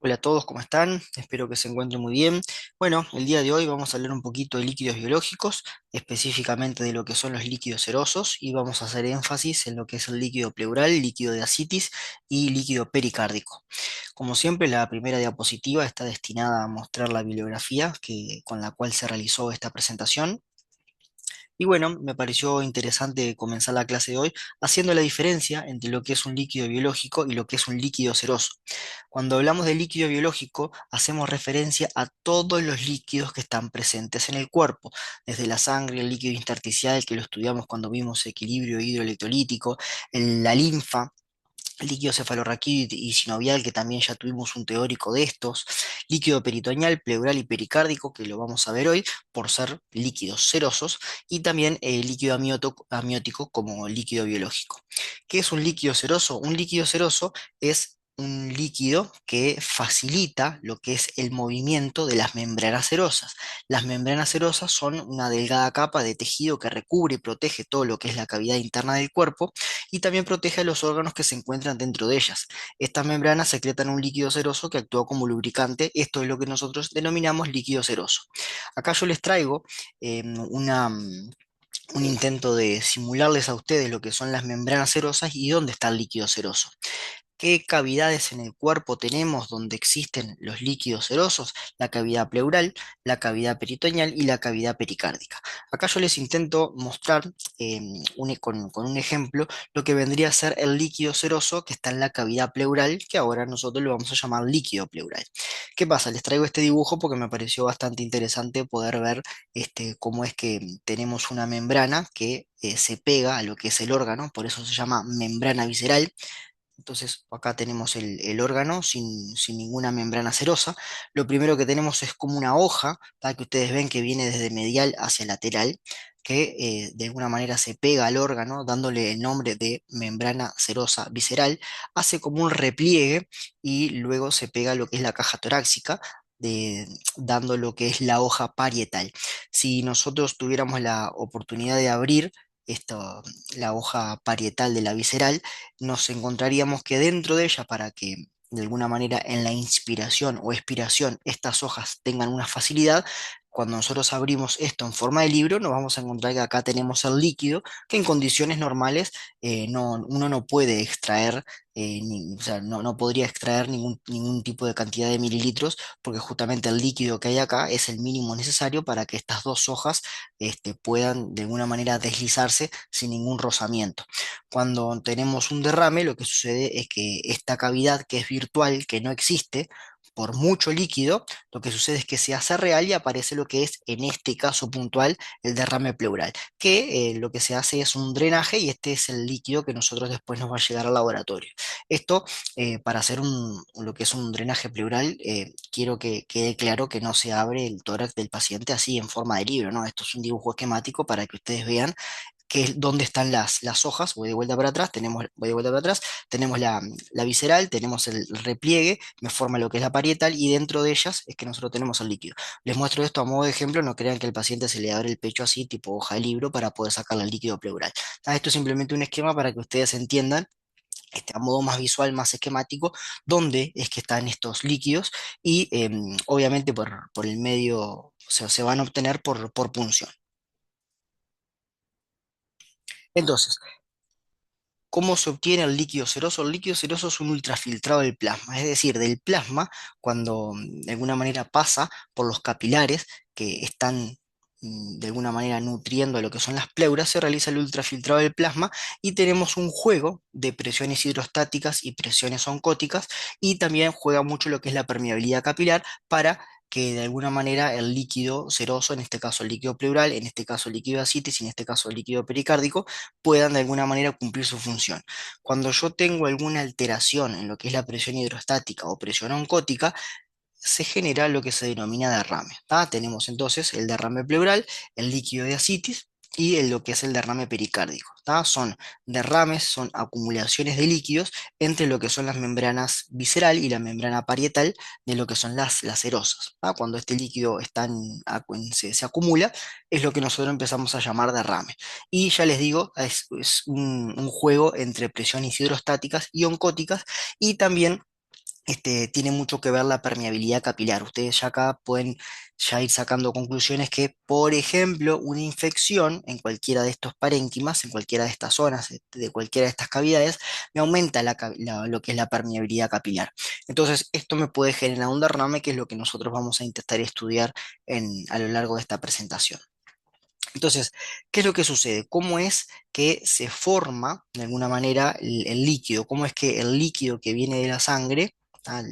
Hola a todos, ¿cómo están? Espero que se encuentren muy bien. Bueno, el día de hoy vamos a hablar un poquito de líquidos biológicos, específicamente de lo que son los líquidos serosos, y vamos a hacer énfasis en lo que es el líquido pleural, líquido de ascitis y líquido pericárdico. Como siempre, la primera diapositiva está destinada a mostrar la bibliografía con la cual se realizó esta presentación. Y bueno, me pareció interesante comenzar la clase de hoy haciendo la diferencia entre lo que es un líquido biológico y lo que es un líquido seroso. Cuando hablamos de líquido biológico, hacemos referencia a todos los líquidos que están presentes en el cuerpo, desde la sangre, el líquido intersticial, que lo estudiamos cuando vimos equilibrio hidroelectrolítico, la linfa, líquido cefalorraquídeo y sinovial, que también ya tuvimos un teórico de estos, líquido peritoneal, pleural y pericárdico, que lo vamos a ver hoy por ser líquidos serosos, y también el líquido amniótico como líquido biológico. ¿Qué es un líquido seroso? Un líquido seroso es un líquido que facilita lo que es el movimiento de las membranas serosas. Las membranas serosas son una delgada capa de tejido que recubre y protege todo lo que es la cavidad interna del cuerpo y también protege a los órganos que se encuentran dentro de ellas. Estas membranas secretan un líquido seroso que actúa como lubricante. Esto es lo que nosotros denominamos líquido seroso. Acá yo les traigo un intento de simularles a ustedes lo que son las membranas serosas y dónde está el líquido seroso. ¿Qué cavidades en el cuerpo tenemos donde existen los líquidos serosos? La cavidad pleural, la cavidad peritoneal y la cavidad pericárdica. Acá yo les intento mostrar con un ejemplo lo que vendría a ser el líquido seroso que está en la cavidad pleural, que ahora nosotros lo vamos a llamar líquido pleural. ¿Qué pasa? Les traigo este dibujo porque me pareció bastante interesante poder ver cómo es que tenemos una membrana que se pega a lo que es el órgano, por eso se llama membrana visceral. Entonces acá tenemos el órgano sin ninguna membrana serosa. Lo primero que tenemos es como una hoja, ¿tá? Que ustedes ven que viene desde medial hacia lateral, que de alguna manera se pega al órgano, dándole el nombre de membrana serosa visceral, hace como un repliegue y luego se pega a lo que es la caja torácica, dando lo que es la hoja parietal. Si nosotros tuviéramos la oportunidad de abrir esto, la hoja parietal de la visceral, nos encontraríamos que dentro de ella, para que de alguna manera en la inspiración o expiración estas hojas tengan una facilidad, cuando nosotros abrimos esto en forma de libro, nos vamos a encontrar que acá tenemos el líquido que en condiciones normales uno no puede extraer, o sea, no podría extraer ningún tipo de cantidad de mililitros, porque justamente el líquido que hay acá es el mínimo necesario para que estas dos hojas puedan de alguna manera deslizarse sin ningún rozamiento. Cuando tenemos un derrame, lo que sucede es que esta cavidad que es virtual, que no existe, por mucho líquido, lo que sucede es que se hace real y aparece lo que es, en este caso puntual, el derrame pleural, que lo que se hace es un drenaje y este es el líquido que nosotros después nos va a llegar al laboratorio. Esto, para hacer lo que es un drenaje pleural, quiero que quede claro que no se abre el tórax del paciente así en forma de libro, ¿no? Esto es un dibujo esquemático para que ustedes vean que es dónde están las hojas. Voy de vuelta para atrás, voy de vuelta para atrás, tenemos la visceral, tenemos el repliegue, me forma lo que es la parietal y dentro de ellas es que nosotros tenemos el líquido. Les muestro esto a modo de ejemplo, no crean que al paciente se le abre el pecho así, tipo hoja de libro, para poder sacarle el líquido pleural. Esto es simplemente un esquema para que ustedes entiendan a modo más visual, más esquemático, dónde es que están estos líquidos y obviamente por el medio, o sea, se van a obtener por punción. Entonces, ¿cómo se obtiene el líquido seroso? El líquido seroso es un ultrafiltrado del plasma, es decir, del plasma, cuando de alguna manera pasa por los capilares que están de alguna manera nutriendo a lo que son las pleuras, se realiza el ultrafiltrado del plasma y tenemos un juego de presiones hidrostáticas y presiones oncóticas, y también juega mucho lo que es la permeabilidad capilar para que de alguna manera el líquido seroso, en este caso el líquido pleural, en este caso el líquido de ascitis y en este caso el líquido pericárdico, puedan de alguna manera cumplir su función. Cuando yo tengo alguna alteración en lo que es la presión hidrostática o presión oncótica, se genera lo que se denomina derrame, ¿tá? Tenemos entonces el derrame pleural, el líquido de ascitis y lo que es el derrame pericárdico, ¿tá? Son derrames, son acumulaciones de líquidos entre lo que son las membranas visceral y la membrana parietal de lo que son las serosas, ¿tá? Cuando este líquido se acumula, es lo que nosotros empezamos a llamar derrame. Y ya les digo, es un juego entre presiones hidrostáticas y oncóticas, y también tiene mucho que ver la permeabilidad capilar. Ustedes ya acá pueden ya ir sacando conclusiones que, por ejemplo, una infección en cualquiera de estos parénquimas, en cualquiera de estas zonas, de cualquiera de estas cavidades, me aumenta lo que es la permeabilidad capilar. Entonces, esto me puede generar un derrame, que es lo que nosotros vamos a intentar estudiar a lo largo de esta presentación. Entonces, ¿qué es lo que sucede? ¿Cómo es que se forma de alguna manera el líquido? ¿Cómo es que el líquido que viene de la sangre,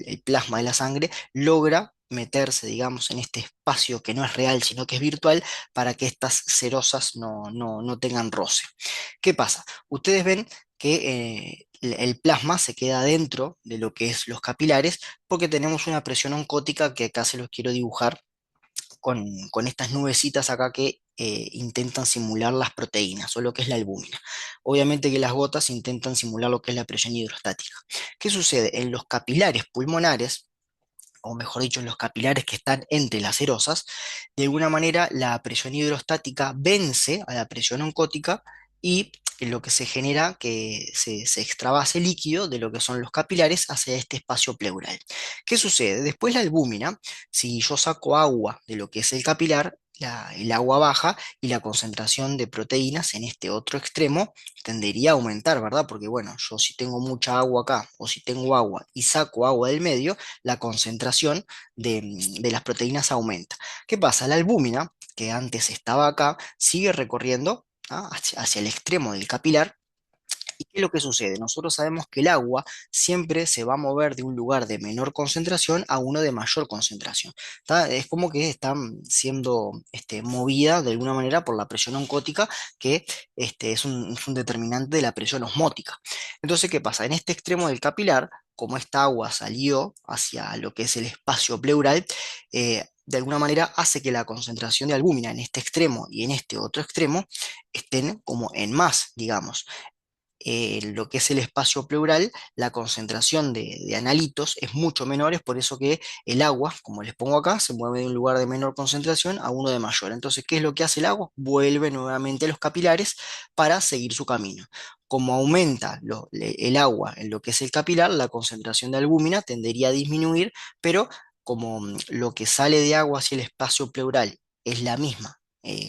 el plasma de la sangre, logra meterse, digamos, en este espacio que no es real, sino que es virtual, para que estas cerosas no tengan roce? ¿Qué pasa? Ustedes ven que el plasma se queda dentro de lo que es los capilares, porque tenemos una presión oncótica que acá se los quiero dibujar con estas nubecitas acá que intentan simular las proteínas o lo que es la albúmina. Obviamente que las gotas intentan simular lo que es la presión hidrostática. ¿Qué sucede? En los capilares pulmonares, o mejor dicho, en los capilares que están entre las serosas, de alguna manera la presión hidrostática vence a la presión oncótica y lo que se genera que se extravase líquido de lo que son los capilares hacia este espacio pleural. ¿Qué sucede? Después la albúmina, si yo saco agua de lo que es el capilar, el agua baja y la concentración de proteínas en este otro extremo tendería a aumentar, ¿verdad? Porque bueno, yo si tengo mucha agua acá o si tengo agua y saco agua del medio, la concentración de las proteínas aumenta. ¿Qué pasa? La albúmina, que antes estaba acá, sigue recorriendo hacia el extremo del capilar. ¿Y qué es lo que sucede? Nosotros sabemos que el agua siempre se va a mover de un lugar de menor concentración a uno de mayor concentración. ¿Tá? Es como que están siendo movida de alguna manera por la presión oncótica, que es un determinante de la presión osmótica. Entonces, ¿qué pasa? En este extremo del capilar, como esta agua salió hacia lo que es el espacio pleural, de alguna manera hace que la concentración de albúmina en este extremo y en este otro extremo estén como en más, digamos. Lo que es el espacio pleural, la concentración de analitos es mucho menor, es por eso que el agua, como les pongo acá, se mueve de un lugar de menor concentración a uno de mayor. Entonces, ¿qué es lo que hace el agua? Vuelve nuevamente a los capilares para seguir su camino. Como aumenta el agua en lo que es el capilar, la concentración de albúmina tendería a disminuir, pero como lo que sale de agua hacia el espacio pleural es la misma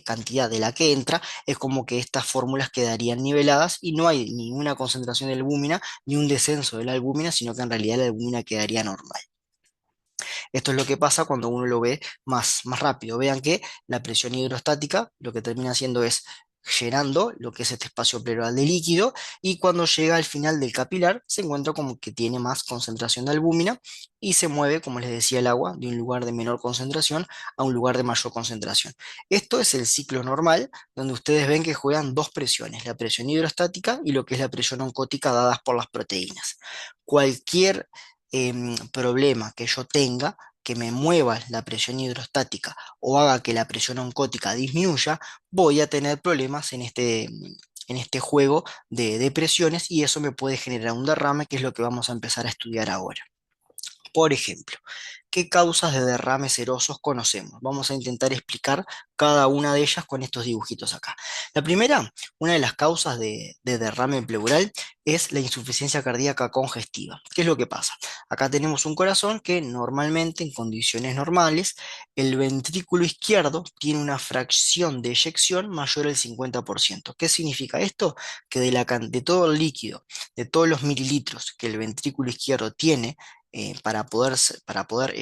cantidad de la que entra, es como que estas fórmulas quedarían niveladas y no hay ni una concentración de albúmina ni un descenso de la albúmina, sino que en realidad la albúmina quedaría normal. Esto es lo que pasa cuando uno lo ve más rápido. Vean que la presión hidrostática lo que termina haciendo es llenando lo que es este espacio pleural de líquido, y cuando llega al final del capilar se encuentra como que tiene más concentración de albúmina y se mueve, como les decía, el agua de un lugar de menor concentración a un lugar de mayor concentración. Esto es el ciclo normal, donde ustedes ven que juegan dos presiones, la presión hidrostática y lo que es la presión oncótica dadas por las proteínas. Cualquier problema que yo tenga, que me mueva la presión hidrostática o haga que la presión oncótica disminuya, voy a tener problemas en este juego de presiones, y eso me puede generar un derrame, que es lo que vamos a empezar a estudiar ahora. Por ejemplo, ¿qué causas de derrames serosos conocemos? Vamos a intentar explicar cada una de ellas con estos dibujitos acá. La primera, una de las causas de derrame pleural, es la insuficiencia cardíaca congestiva. ¿Qué es lo que pasa? Acá tenemos un corazón que normalmente, en condiciones normales, el ventrículo izquierdo tiene una fracción de eyección mayor al 50%. ¿Qué significa esto? Que de todo el líquido, de todos los mililitros que el ventrículo izquierdo tiene, para poder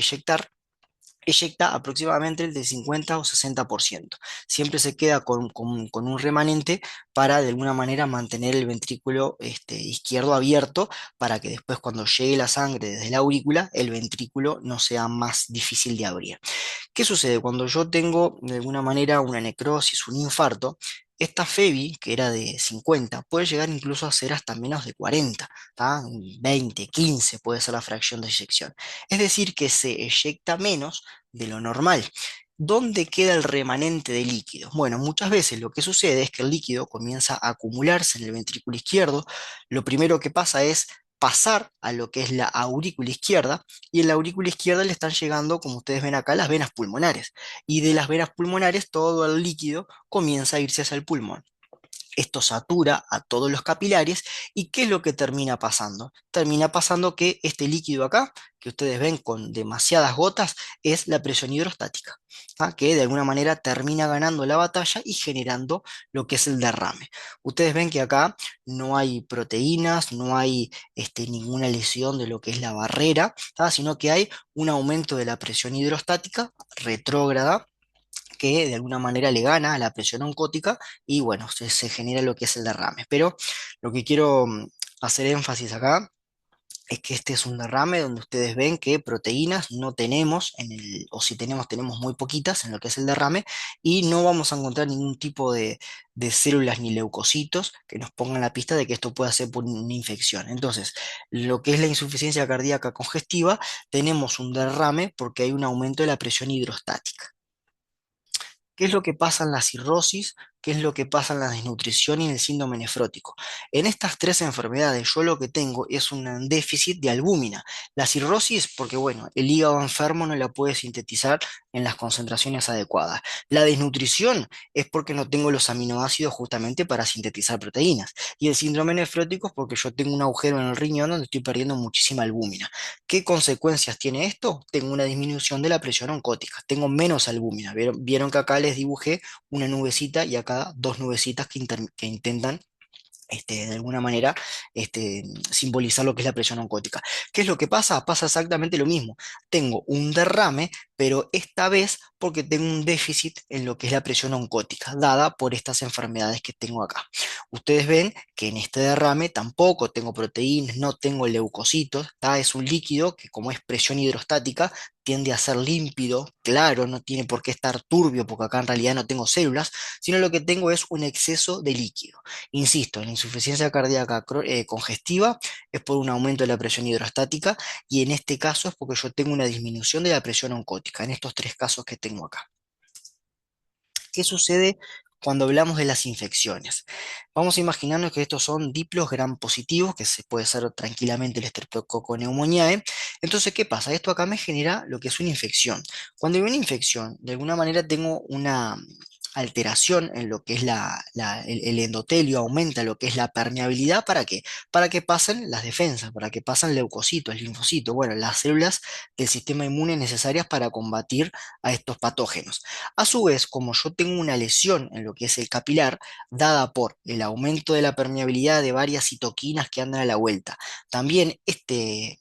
eyecta aproximadamente el de 50 o 60%. Siempre se queda con un remanente para de alguna manera mantener el ventrículo izquierdo abierto, para que después, cuando llegue la sangre desde la aurícula, el ventrículo no sea más difícil de abrir. ¿Qué sucede? Cuando yo tengo de alguna manera una necrosis, un infarto, esta FEBI, que era de 50, puede llegar incluso a ser hasta menos de 40, ¿tá? 20, 15 puede ser la fracción de eyección. Es decir, que se eyecta menos de lo normal. ¿Dónde queda el remanente de líquido? Bueno, muchas veces lo que sucede es que el líquido comienza a acumularse en el ventrículo izquierdo. Lo primero que pasa es pasar a lo que es la aurícula izquierda, y en la aurícula izquierda le están llegando, como ustedes ven acá, las venas pulmonares. Y de las venas pulmonares todo el líquido comienza a irse hacia el pulmón. Esto satura a todos los capilares y ¿qué es lo que termina pasando? Termina pasando que este líquido acá, que ustedes ven con demasiadas gotas, es la presión hidrostática, ¿ah? Que de alguna manera termina ganando la batalla y generando lo que es el derrame. Ustedes ven que acá no hay proteínas, no hay ninguna lesión de lo que es la barrera, ¿tá? Sino que hay un aumento de la presión hidrostática retrógrada que de alguna manera le gana a la presión oncótica y bueno, se genera lo que es el derrame. Pero lo que quiero hacer énfasis acá es que este es un derrame donde ustedes ven que proteínas no tenemos o si tenemos, tenemos muy poquitas en lo que es el derrame, y no vamos a encontrar ningún tipo de células ni leucocitos que nos pongan la pista de que esto pueda ser por una infección. Entonces, lo que es la insuficiencia cardíaca congestiva, tenemos un derrame porque hay un aumento de la presión hidrostática. ¿Qué es lo que pasa en la cirrosis? ¿Qué es lo que pasa en la desnutrición y en el síndrome nefrótico? En estas tres enfermedades yo lo que tengo es un déficit de albúmina. La cirrosis, porque bueno, el hígado enfermo no la puede sintetizar en las concentraciones adecuadas. La desnutrición es porque no tengo los aminoácidos justamente para sintetizar proteínas. Y el síndrome nefrótico es porque yo tengo un agujero en el riñón donde estoy perdiendo muchísima albúmina. ¿Qué consecuencias tiene esto? Tengo una disminución de la presión oncótica, tengo menos albúmina. ¿Vieron que acá les dibujé una nubecita y acá dos nubecitas que intentan de alguna manera simbolizar lo que es la presión oncótica? ¿Qué es lo que pasa? Pasa exactamente lo mismo. Tengo un derrame, pero esta vez porque tengo un déficit en lo que es la presión oncótica, dada por estas enfermedades que tengo acá. Ustedes ven que en este derrame tampoco tengo proteínas, no tengo leucocitos, ¿tá? Es un líquido que como es presión hidrostática, tiende a ser límpido, claro, no tiene por qué estar turbio, porque acá en realidad no tengo células, sino lo que tengo es un exceso de líquido. Insisto, la insuficiencia cardíaca congestiva es por un aumento de la presión hidrostática y en este caso es porque yo tengo una disminución de la presión oncótica, en estos tres casos que tengo acá. ¿Qué sucede cuando hablamos de las infecciones? Vamos a imaginarnos que estos son diplos gram positivos, que se puede ser tranquilamente el Streptococcus pneumoniae. Entonces, ¿qué pasa? Esto acá me genera lo que es una infección. Cuando hay una infección, de alguna manera tengo una alteración en lo que es el endotelio, aumenta lo que es la permeabilidad. ¿Para qué? Para que pasen las defensas, para que pasen leucocitos, linfocitos, bueno, las células del sistema inmune necesarias para combatir a estos patógenos. A su vez, como yo tengo una lesión en lo que es el capilar, dada por el aumento de la permeabilidad de varias citoquinas que andan a la vuelta, también este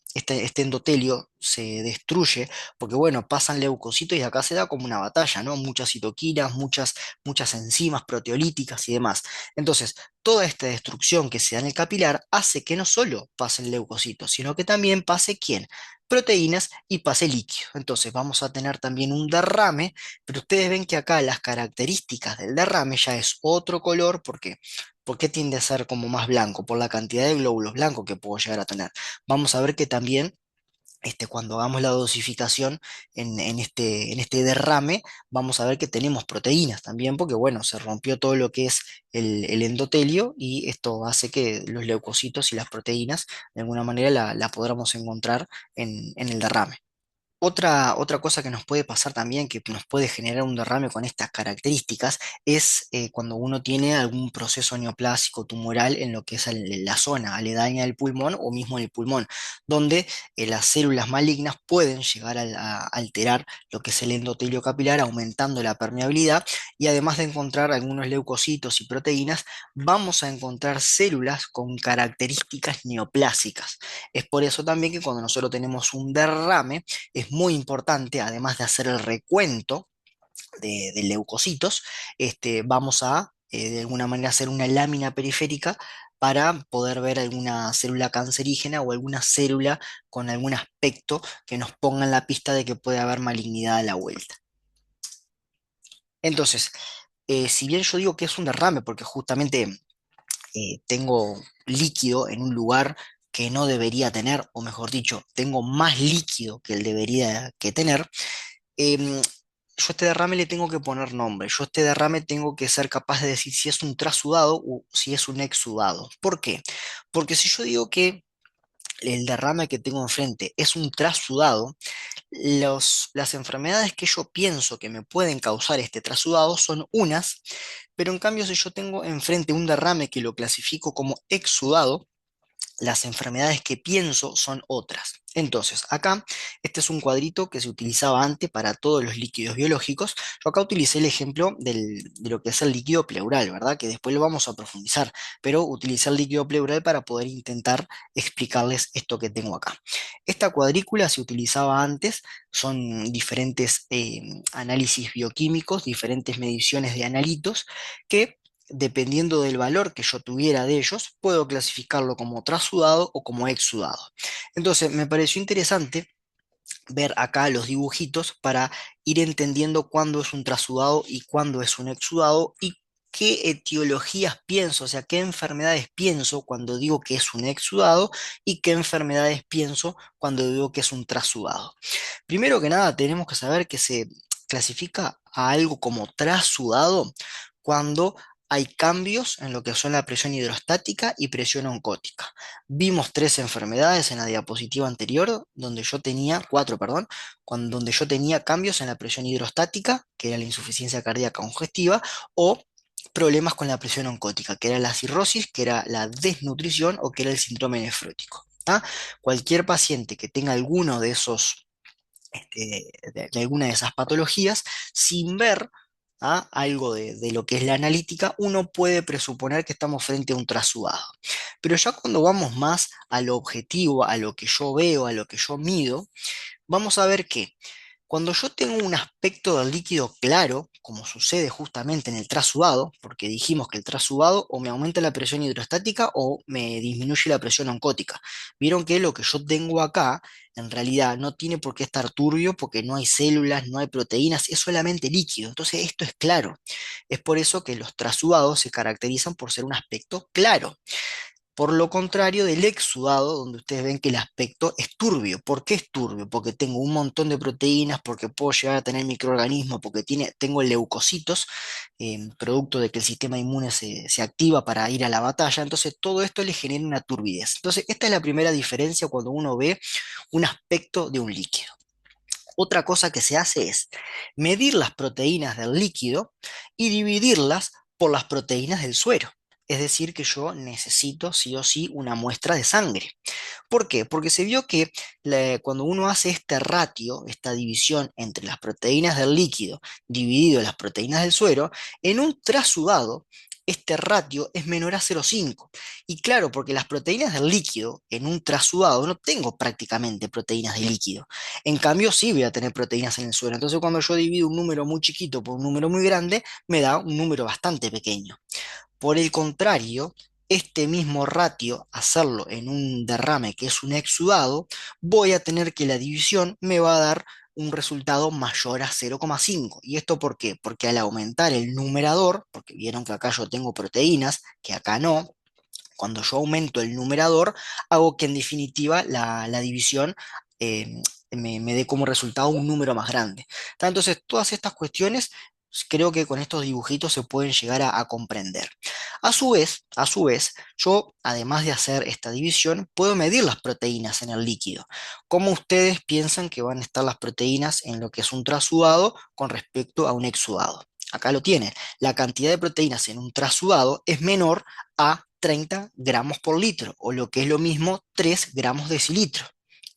endotelio se destruye porque, bueno, pasan leucocitos y acá se da como una batalla, ¿no? Muchas citoquinas, muchas enzimas proteolíticas y demás. Entonces, toda esta destrucción que se da en el capilar hace que no solo pasen leucocitos, sino que también pase ¿quién? Proteínas y pase líquido. Entonces, vamos a tener también un derrame, pero ustedes ven que acá las características del derrame ya es otro color. ¿Por qué? ¿Por qué tiende a ser como más blanco? Por la cantidad de glóbulos blancos que puedo llegar a tener. Vamos a ver que también cuando hagamos la dosificación en este derrame, vamos a ver que tenemos proteínas también, porque bueno, se rompió todo lo que es el endotelio y esto hace que los leucocitos y las proteínas de alguna manera la podamos encontrar en el derrame. Otra cosa que nos puede pasar también, que nos puede generar un derrame con estas características, es cuando uno tiene algún proceso neoplásico tumoral en lo que es la zona aledaña del pulmón o mismo en el pulmón, donde las células malignas pueden llegar a alterar lo que es el endotelio capilar, aumentando la permeabilidad, y además de encontrar algunos leucocitos y proteínas, vamos a encontrar células con características neoplásicas. Es por eso también que cuando nosotros tenemos un derrame, es muy importante, además de hacer el recuento de leucocitos, vamos a de alguna manera hacer una lámina periférica para poder ver alguna célula cancerígena o alguna célula con algún aspecto que nos ponga en la pista de que puede haber malignidad a la vuelta. Entonces, si bien yo digo que es un derrame, porque justamente tengo líquido en un lugar que no debería tener, o mejor dicho, tengo más líquido que el debería que tener, yo a este derrame le tengo que poner nombre. Yo a este derrame tengo que ser capaz de decir si es un trasudado o si es un exudado. ¿Por qué? Porque si yo digo que el derrame que tengo enfrente es un trasudado, Las enfermedades que yo pienso que me pueden causar este trasudado son unas, pero en cambio si yo tengo enfrente un derrame que lo clasifico como exudado, las enfermedades que pienso son otras. Entonces, acá, este es un cuadrito que se utilizaba antes para todos los líquidos biológicos. Yo acá utilicé el ejemplo de lo que es el líquido pleural, ¿verdad? Que después lo vamos a profundizar, pero utilicé el líquido pleural para poder intentar explicarles esto que tengo acá. Esta cuadrícula se utilizaba antes, son diferentes análisis bioquímicos, diferentes mediciones de analitos que dependiendo del valor que yo tuviera de ellos, puedo clasificarlo como trasudado o como exudado. Entonces, me pareció interesante ver acá los dibujitos para ir entendiendo cuándo es un trasudado y cuándo es un exudado y qué etiologías pienso, o sea, qué enfermedades pienso cuando digo que es un exudado y qué enfermedades pienso cuando digo que es un trasudado. Primero que nada, tenemos que saber que se clasifica a algo como trasudado cuando hay cambios en lo que son la presión hidrostática y presión oncótica. Vimos tres enfermedades en la diapositiva anterior, donde yo tenía, cuatro, perdón, donde yo tenía cambios en la presión hidrostática, que era la insuficiencia cardíaca congestiva, o problemas con la presión oncótica, que era la cirrosis, que era la desnutrición o que era el síndrome nefrótico. ¿Ah? Cualquier paciente que tenga alguno de esos de alguna de esas patologías, sin ver algo de lo que es la analítica, uno puede presuponer que estamos frente a un trasudado. Pero ya cuando vamos más a lo objetivo, a lo que yo veo, a lo que yo mido, vamos a ver que cuando yo tengo un aspecto del líquido claro, como sucede justamente en el trasudado, porque dijimos que el trasudado o me aumenta la presión hidrostática o me disminuye la presión oncótica. Vieron que lo que yo tengo acá en realidad no tiene por qué estar turbio porque no hay células, no hay proteínas, es solamente líquido. Entonces esto es claro. Es por eso que los trasudados se caracterizan por ser un aspecto claro. Por lo contrario del exudado, donde ustedes ven que el aspecto es turbio. ¿Por qué es turbio? Porque tengo un montón de proteínas, porque puedo llegar a tener microorganismos, porque tengo leucocitos, producto de que el sistema inmune se activa para ir a la batalla. Entonces todo esto le genera una turbidez. Entonces esta es la primera diferencia cuando uno ve un aspecto de un líquido. Otra cosa que se hace es medir las proteínas del líquido y dividirlas por las proteínas del suero. Es decir, que yo necesito sí o sí una muestra de sangre. ¿Por qué? Porque se vio que cuando uno hace este ratio, esta división entre las proteínas del líquido dividido en las proteínas del suero, en un trasudado, este ratio es menor a 0,5. Y claro, porque las proteínas del líquido en un trasudado no tengo prácticamente proteínas de líquido. En cambio, sí voy a tener proteínas en el suero. Entonces, cuando yo divido un número muy chiquito por un número muy grande, me da un número bastante pequeño. Por el contrario, este mismo ratio, hacerlo en un derrame que es un exudado, voy a tener que la división me va a dar un resultado mayor a 0,5. ¿Y esto por qué? Porque al aumentar el numerador, porque vieron que acá yo tengo proteínas, que acá no, cuando yo aumento el numerador, hago que en definitiva la división eh, me dé como resultado un número más grande. Entonces, todas estas cuestiones creo que con estos dibujitos se pueden llegar a comprender. A su vez, yo, además de hacer esta división, puedo medir las proteínas en el líquido. ¿Cómo ustedes piensan que van a estar las proteínas en lo que es un trasudado con respecto a un exudado? Acá lo tienen. La cantidad de proteínas en un trasudado es menor a 30 gramos por litro, o lo que es lo mismo, 3 gramos decilitro.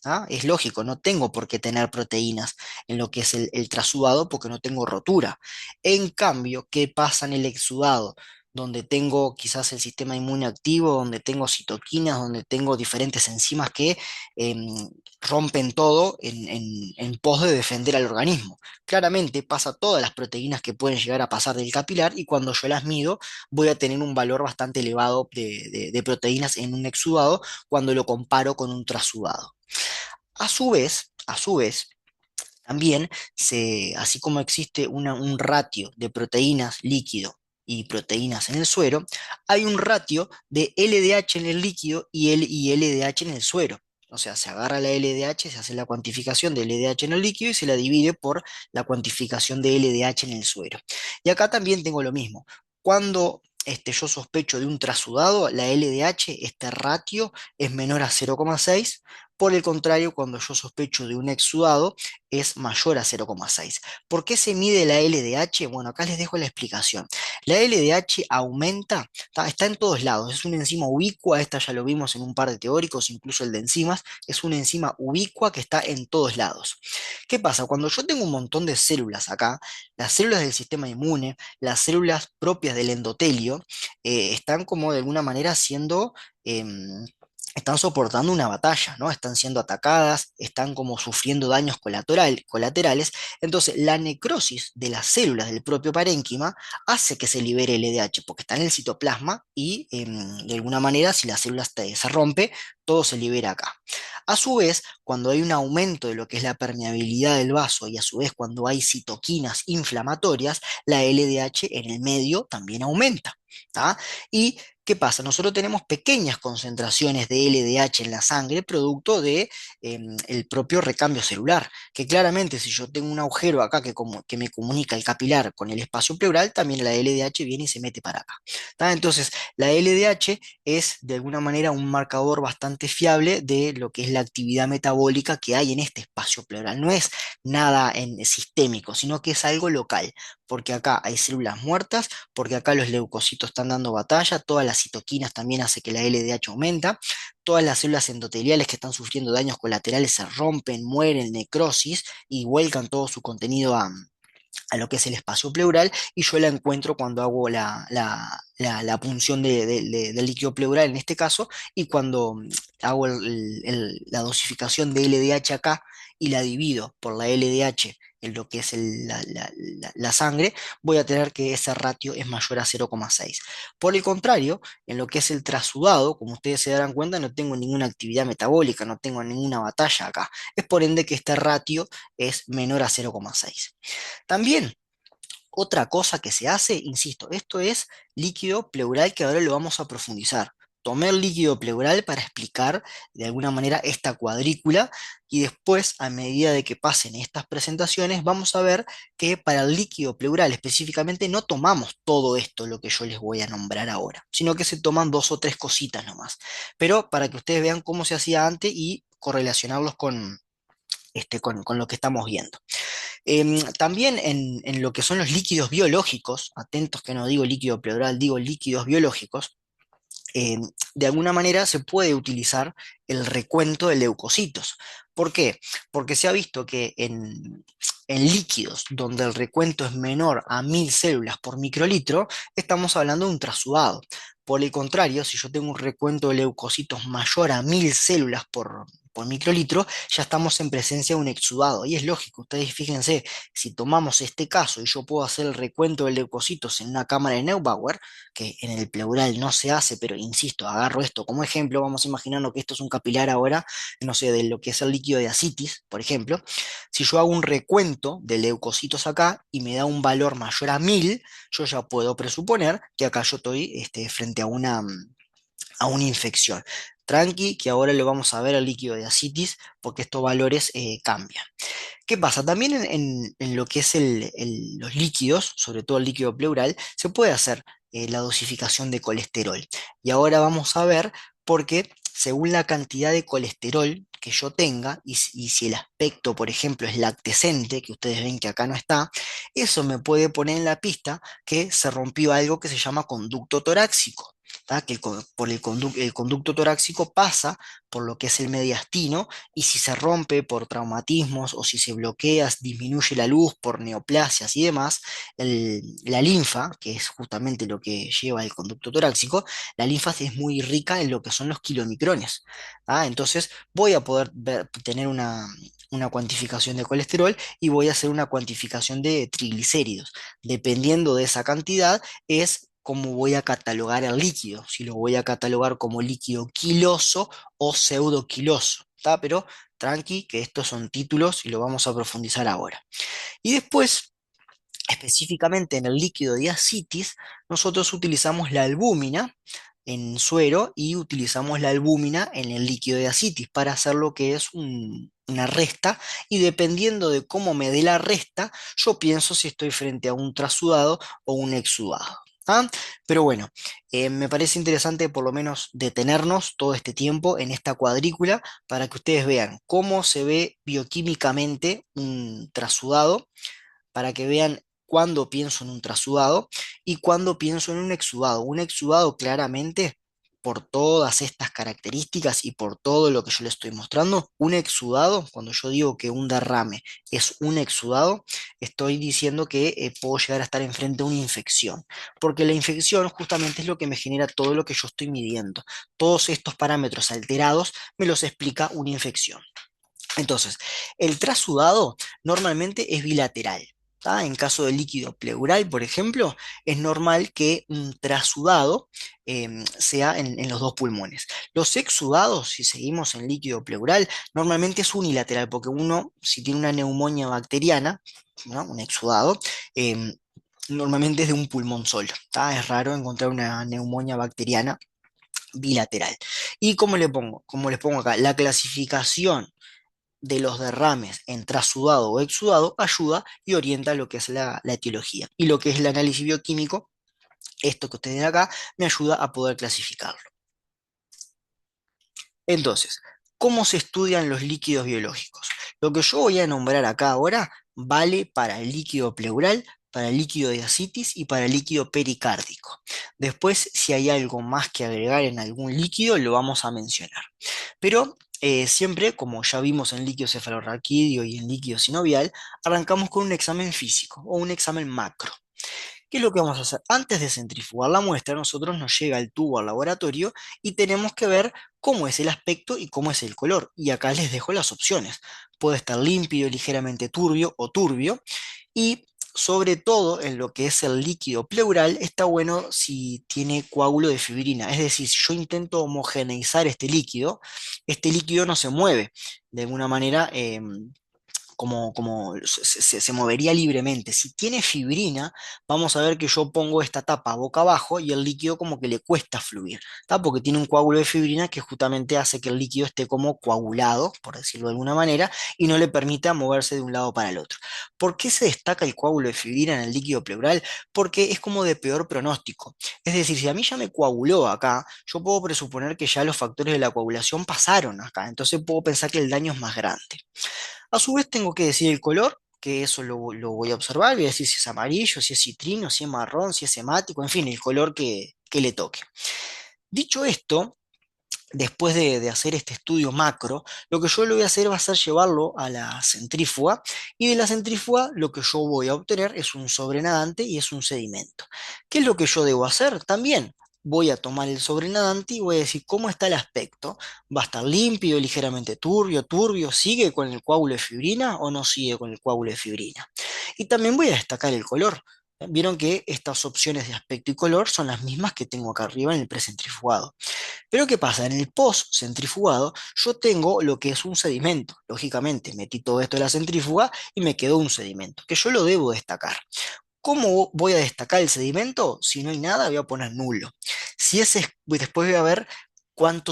¿Ah? Es lógico, no tengo por qué tener proteínas en lo que es el trasudado porque no tengo rotura. En cambio, ¿qué pasa en el exudado? Donde tengo quizás el sistema inmune activo, donde tengo citoquinas, donde tengo diferentes enzimas que em, rompen todo en pos de defender al organismo. Claramente pasa todas las proteínas que pueden llegar a pasar del capilar y cuando yo las mido voy a tener un valor bastante elevado de proteínas en un exudado cuando lo comparo con un trasudado. A su vez, también así como existe un ratio de proteínas líquido y proteínas en el suero, hay un ratio de LDH en el líquido y LDH en el suero. O sea, se agarra la LDH, se hace la cuantificación de LDH en el líquido y se la divide por la cuantificación de LDH en el suero. Y acá también tengo lo mismo. Cuando yo sospecho de un trasudado, la LDH, este ratio, es menor a 0,6. Por el contrario, cuando yo sospecho de un exudado, es mayor a 0,6. ¿Por qué se mide la LDH? Bueno, acá les dejo la explicación. La LDH aumenta, está en todos lados, es una enzima ubicua, esta ya lo vimos en un par de teóricos, incluso el de enzimas, es una enzima ubicua que está en todos lados. ¿Qué pasa? Cuando yo tengo un montón de células acá, las células del sistema inmune, las células propias del endotelio, están como de alguna manera siendo... están soportando una batalla, ¿no? Están siendo atacadas, están como sufriendo daños colaterales. Entonces, la necrosis de las células del propio parénquima hace que se libere el LDH, porque está en el citoplasma y de alguna manera, si la célula se rompe, todo se libera acá. A su vez, cuando hay un aumento de lo que es la permeabilidad del vaso y a su vez cuando hay citoquinas inflamatorias, la LDH en el medio también aumenta. ¿Tá? ¿Y qué pasa? Nosotros tenemos pequeñas concentraciones de LDH en la sangre producto de el propio recambio celular, que claramente si yo tengo un agujero acá que me comunica el capilar con el espacio pleural, también la LDH viene y se mete para acá. ¿Tá? Entonces, la LDH es de alguna manera un marcador bastante fiable de lo que es la actividad metabólica que hay en este espacio pleural. No es nada sistémico, sino que es algo local, porque acá hay células muertas, porque acá los leucocitos están dando batalla, todas las citoquinas también hace que la LDH aumenta, todas las células endoteliales que están sufriendo daños colaterales se rompen, mueren, necrosis y vuelcan todo su contenido a lo que es el espacio pleural, y yo la encuentro cuando hago la punción del líquido pleural en este caso, y cuando hago la dosificación de LDH acá y la divido por la LDH en lo que es la sangre, voy a tener que ese ratio es mayor a 0,6. Por el contrario, en lo que es el trasudado, como ustedes se darán cuenta, no tengo ninguna actividad metabólica, no tengo ninguna batalla acá. Es por ende que este ratio es menor a 0,6. También otra cosa que se hace, insisto, esto es líquido pleural que ahora lo vamos a profundizar. Tomé el líquido pleural para explicar de alguna manera esta cuadrícula y después, a medida de que pasen estas presentaciones, vamos a ver que para el líquido pleural específicamente no tomamos todo esto, lo que yo les voy a nombrar ahora, sino que se toman dos o tres cositas nomás. Pero para que ustedes vean cómo se hacía antes y correlacionarlos con lo que estamos viendo. También en lo que son los líquidos biológicos, atentos que no digo líquido pleural, digo líquidos biológicos, de alguna manera se puede utilizar el recuento de leucocitos. ¿Por qué? Porque se ha visto que en líquidos donde el recuento es menor a 1000 células por microlitro, estamos hablando de un trasudado. Por el contrario, si yo tengo un recuento de leucocitos mayor a 1000 células por microlitro, ya estamos en presencia de un exudado. Y es lógico, ustedes fíjense, si tomamos este caso y yo puedo hacer el recuento de leucocitos en una cámara de Neubauer, que en el pleural no se hace, pero insisto, agarro esto como ejemplo, vamos a imaginarnos que esto es un capilar ahora, no sé, de lo que es el líquido de ascitis, por ejemplo. Si yo hago un recuento de leucocitos acá y me da un valor mayor a 1000, yo ya puedo presuponer que acá yo estoy frente a una infección. Tranqui, que ahora lo vamos a ver al líquido de ascitis, porque estos valores cambian. ¿Qué pasa? También en lo que es los líquidos, sobre todo el líquido pleural, se puede hacer la dosificación de colesterol. Y ahora vamos a ver por qué, según la cantidad de colesterol que yo tenga, y si el aspecto, por ejemplo, es lactescente, que ustedes ven que acá no está, eso me puede poner en la pista que se rompió algo que se llama conducto torácico. ¿Tá? Que por el conducto torácico pasa por lo que es el mediastino, y si se rompe por traumatismos o si se bloquea, disminuye la luz por neoplasias y demás, la linfa, que es justamente lo que lleva el conducto torácico, la linfa es muy rica en lo que son los kilomicrones. ¿Ah? Entonces voy a poder tener una cuantificación de colesterol y voy a hacer una cuantificación de triglicéridos. Dependiendo de esa cantidad, es cómo voy a catalogar el líquido, si lo voy a catalogar como líquido quiloso o pseudoquiloso, ¿tá? Pero tranqui, que estos son títulos y lo vamos a profundizar ahora. Y después, específicamente en el líquido de ascitis, nosotros utilizamos la albúmina en suero y utilizamos la albúmina en el líquido de ascitis para hacer lo que es una resta, y dependiendo de cómo me dé la resta, yo pienso si estoy frente a un trasudado o un exudado. ¿tá? Pero bueno, me parece interesante por lo menos detenernos todo este tiempo en esta cuadrícula para que ustedes vean cómo se ve bioquímicamente un trasudado, para que vean cuándo pienso en un trasudado y cuándo pienso en un exudado. Un exudado claramente, por todas estas características y por todo lo que yo les estoy mostrando, un exudado, cuando yo digo que un derrame es un exudado, estoy diciendo que puedo llegar a estar enfrente a una infección, porque la infección justamente es lo que me genera todo lo que yo estoy midiendo. Todos estos parámetros alterados me los explica una infección. Entonces, el trasudado normalmente es bilateral. ¿Tá? En caso de líquido pleural, por ejemplo, es normal que un trasudado sea en los dos pulmones. Los exudados, si seguimos en líquido pleural, normalmente es unilateral, porque uno, si tiene una neumonía bacteriana, ¿no? Un exudado, em, normalmente es de un pulmón solo. ¿Tá? Es raro encontrar una neumonía bacteriana bilateral. ¿Y cómo le pongo? Como les pongo acá, la clasificación de los derrames en trasudado o exudado ayuda y orienta lo que es la etiología. Y lo que es el análisis bioquímico, esto que ustedes ven acá, me ayuda a poder clasificarlo. Entonces, ¿cómo se estudian los líquidos biológicos? Lo que yo voy a nombrar acá ahora vale para el líquido pleural, para el líquido de ascitis y para el líquido pericárdico. Después, si hay algo más que agregar en algún líquido, lo vamos a mencionar. Pero siempre, como ya vimos en líquido cefalorraquídeo y en líquido sinovial, arrancamos con un examen físico o un examen macro. ¿Qué es lo que vamos a hacer? Antes de centrifugar la muestra, nosotros nos llega el tubo al laboratorio y tenemos que ver cómo es el aspecto y cómo es el color. Y acá les dejo las opciones. Puede estar límpido, ligeramente turbio o turbio. Y sobre todo en lo que es el líquido pleural, está bueno si tiene coágulo de fibrina. Es decir, si yo intento homogeneizar este líquido no se mueve. De alguna manera, como se movería libremente. Si tiene fibrina, vamos a ver que yo pongo esta tapa boca abajo y el líquido como que le cuesta fluir, ¿tá? Porque tiene un coágulo de fibrina que justamente hace que el líquido esté como coagulado, por decirlo de alguna manera, y no le permita moverse de un lado para el otro. ¿Por qué se destaca el coágulo de fibrina en el líquido pleural? Porque es como de peor pronóstico. Es decir, si a mí ya me coaguló acá, yo puedo presuponer que ya los factores de la coagulación pasaron acá, entonces puedo pensar que el daño es más grande. A su vez tengo que decir el color, que eso lo voy a observar, voy a decir si es amarillo, si es citrino, si es marrón, si es hemático, en fin, el color que le toque. Dicho esto, después de hacer este estudio macro, lo que yo le voy a hacer va a ser llevarlo a la centrífuga y de la centrífuga lo que yo voy a obtener es un sobrenadante y es un sedimento. ¿Qué es lo que yo debo hacer? También voy a tomar el sobrenadante y voy a decir cómo está el aspecto. ¿Va a estar limpio, ligeramente turbio, turbio? ¿Sigue con el coágulo de fibrina o no sigue con el coágulo de fibrina? Y también voy a destacar el color. Vieron que estas opciones de aspecto y color son las mismas que tengo acá arriba en el precentrifugado. Pero ¿qué pasa? En el post centrifugado yo tengo lo que es un sedimento. Lógicamente, metí todo esto en la centrífuga y me quedó un sedimento, que yo lo debo destacar. ¿Cómo voy a destacar el sedimento? Si no hay nada, voy a poner nulo. Si ese, después voy a ver cuál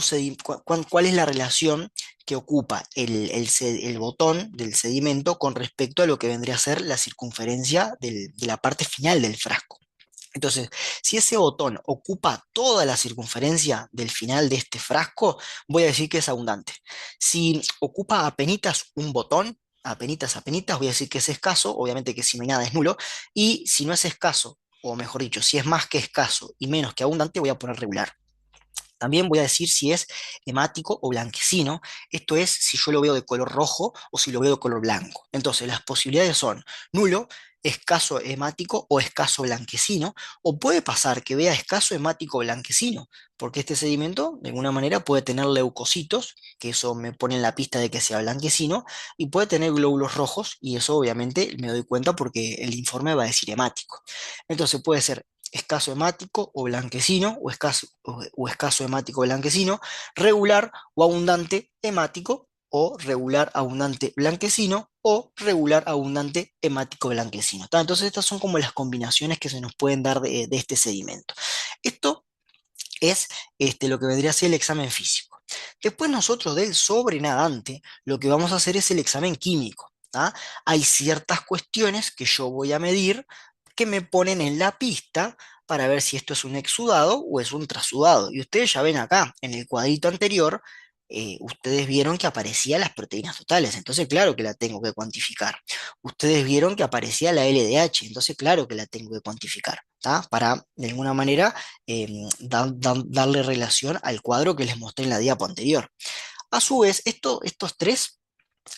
es la relación que ocupa el botón del sedimento con respecto a lo que vendría a ser la circunferencia de la parte final del frasco. Entonces, si ese botón ocupa toda la circunferencia del final de este frasco, voy a decir que es abundante. Si ocupa apenitas un botón, apenitas, voy a decir que es escaso, obviamente que si no hay nada es nulo, y si no es escaso, o mejor dicho, si es más que escaso y menos que abundante, voy a poner regular. También voy a decir si es hemático o blanquecino, esto es si yo lo veo de color rojo o si lo veo de color blanco. Entonces las posibilidades son nulo, escaso hemático o escaso blanquecino, o puede pasar que vea escaso hemático o blanquecino, porque este sedimento de alguna manera puede tener leucocitos, que eso me pone en la pista de que sea blanquecino, y puede tener glóbulos rojos, y eso obviamente me doy cuenta porque el informe va a decir hemático. Entonces puede ser escaso hemático o blanquecino, o escaso hemático o blanquecino, regular o abundante hemático, o regular abundante blanquecino, o regular abundante hemático blanquecino. ¿Tá? Entonces estas son como las combinaciones que se nos pueden dar de este sedimento. Esto es lo que vendría a ser el examen físico. Después nosotros del sobrenadante, lo que vamos a hacer es el examen químico. ¿Tá? Hay ciertas cuestiones que yo voy a medir que me ponen en la pista para ver si esto es un exudado o es un trasudado. Y ustedes ya ven acá, en el cuadrito anterior, ustedes vieron que aparecían las proteínas totales, entonces claro que la tengo que cuantificar. Ustedes vieron que aparecía la LDH, entonces claro que la tengo que cuantificar, ¿tá? Para de alguna manera darle relación al cuadro que les mostré en la diapo anterior. A su vez, estos tres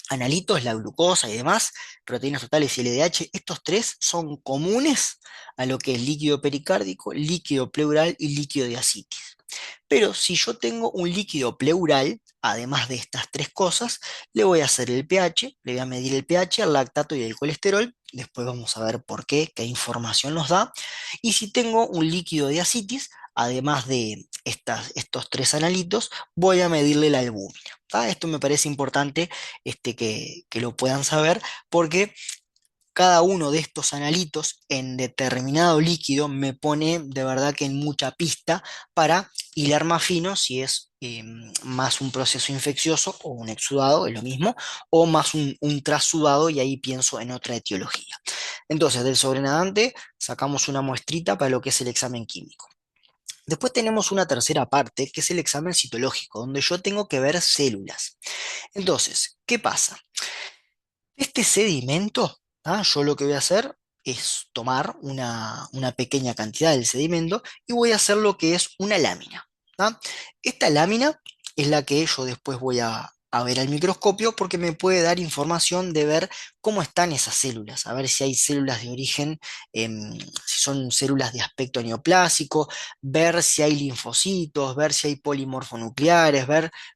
analitos, la glucosa y demás, proteínas totales y LDH, estos tres son comunes a lo que es líquido pericárdico, líquido pleural y líquido de ascitis. Pero si yo tengo un líquido pleural, además de estas tres cosas, le voy a hacer el pH, le voy a medir el pH, el lactato y el colesterol. Después vamos a ver por qué información nos da. Y si tengo un líquido de ascitis, además de estos tres analitos, voy a medirle la albúmina. ¿Tá? Esto me parece importante que lo puedan saber porque cada uno de estos analitos en determinado líquido me pone de verdad que en mucha pista para hilar más fino si es más un proceso infeccioso o un exudado, es lo mismo, o más un trasudado y ahí pienso en otra etiología. Entonces, del sobrenadante sacamos una muestrita para lo que es el examen químico. Después tenemos una tercera parte, que es el examen citológico, donde yo tengo que ver células. Entonces, ¿qué pasa? Este sedimento, ¿ah? Yo lo que voy a hacer es tomar una pequeña cantidad del sedimento y voy a hacer lo que es una lámina. ¿Ah? Esta lámina es la que yo después voy a ver al microscopio porque me puede dar información de ver cómo están esas células, a ver si hay células de origen, si son células de aspecto neoplásico, ver si hay linfocitos, ver si hay polimorfonucleares,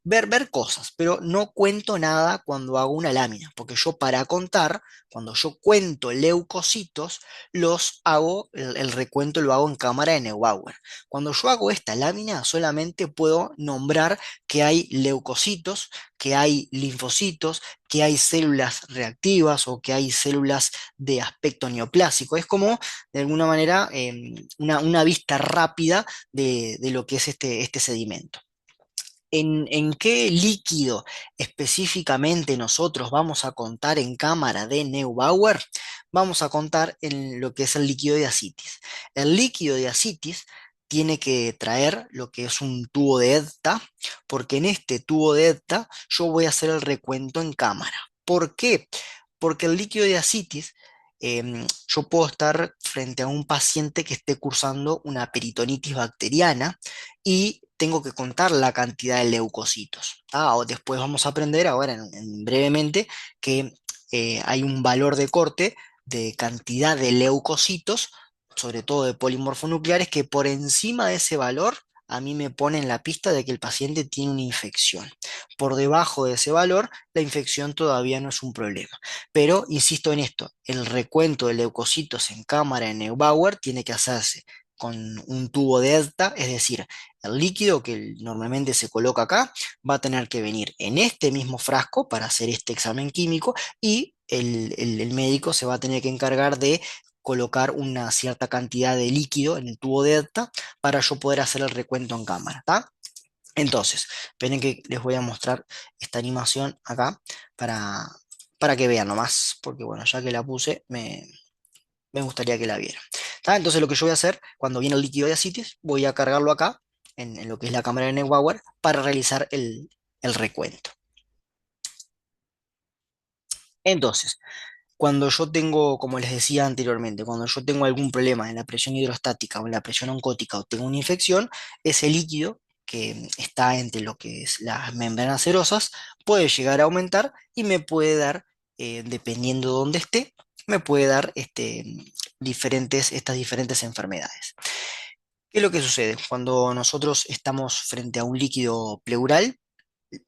ver cosas, pero no cuento nada cuando hago una lámina, porque yo para contar, cuando yo cuento leucocitos, los hago, el recuento lo hago en cámara de Neubauer. Cuando yo hago esta lámina, solamente puedo nombrar que hay leucocitos, que hay linfocitos, que hay células reactivas o que hay células de aspecto neoplásico. Es como, de alguna manera, una vista rápida de lo que es este sedimento. ¿En qué líquido específicamente nosotros vamos a contar en cámara de Neubauer? Vamos a contar en lo que es el líquido de ascitis. El líquido de ascitis tiene que traer lo que es un tubo de EDTA, porque en este tubo de EDTA yo voy a hacer el recuento en cámara. ¿Por qué? Porque el líquido de ascitis, yo puedo estar frente a un paciente que esté cursando una peritonitis bacteriana y tengo que contar la cantidad de leucocitos. O después vamos a aprender ahora brevemente que hay un valor de corte de cantidad de leucocitos, sobre todo de polimorfonucleares, que por encima de ese valor a mí me pone en la pista de que el paciente tiene una infección. Por debajo de ese valor, la infección todavía no es un problema. Pero insisto en esto, el recuento de leucocitos en cámara en Neubauer tiene que hacerse con un tubo de EDTA, es decir, el líquido que normalmente se coloca acá va a tener que venir en este mismo frasco para hacer este examen químico y el médico se va a tener que encargar de colocar una cierta cantidad de líquido en el tubo de EDTA para yo poder hacer el recuento en cámara, ¿tá? Entonces, esperen que les voy a mostrar esta animación acá para, para que vean nomás, porque bueno, ya que la puse, me gustaría que la vieran. ¿Tá? Entonces lo que yo voy a hacer, cuando viene el líquido de ascitis, voy a cargarlo acá, en lo que es la cámara de Neubauer, para realizar el recuento. Entonces, cuando yo tengo, como les decía anteriormente, cuando yo tengo algún problema en la presión hidrostática o en la presión oncótica o tengo una infección, ese líquido que está entre lo que es las membranas serosas puede llegar a aumentar y me puede dar, dependiendo de dónde esté, me puede dar estas diferentes enfermedades. ¿Qué es lo que sucede? Cuando nosotros estamos frente a un líquido pleural,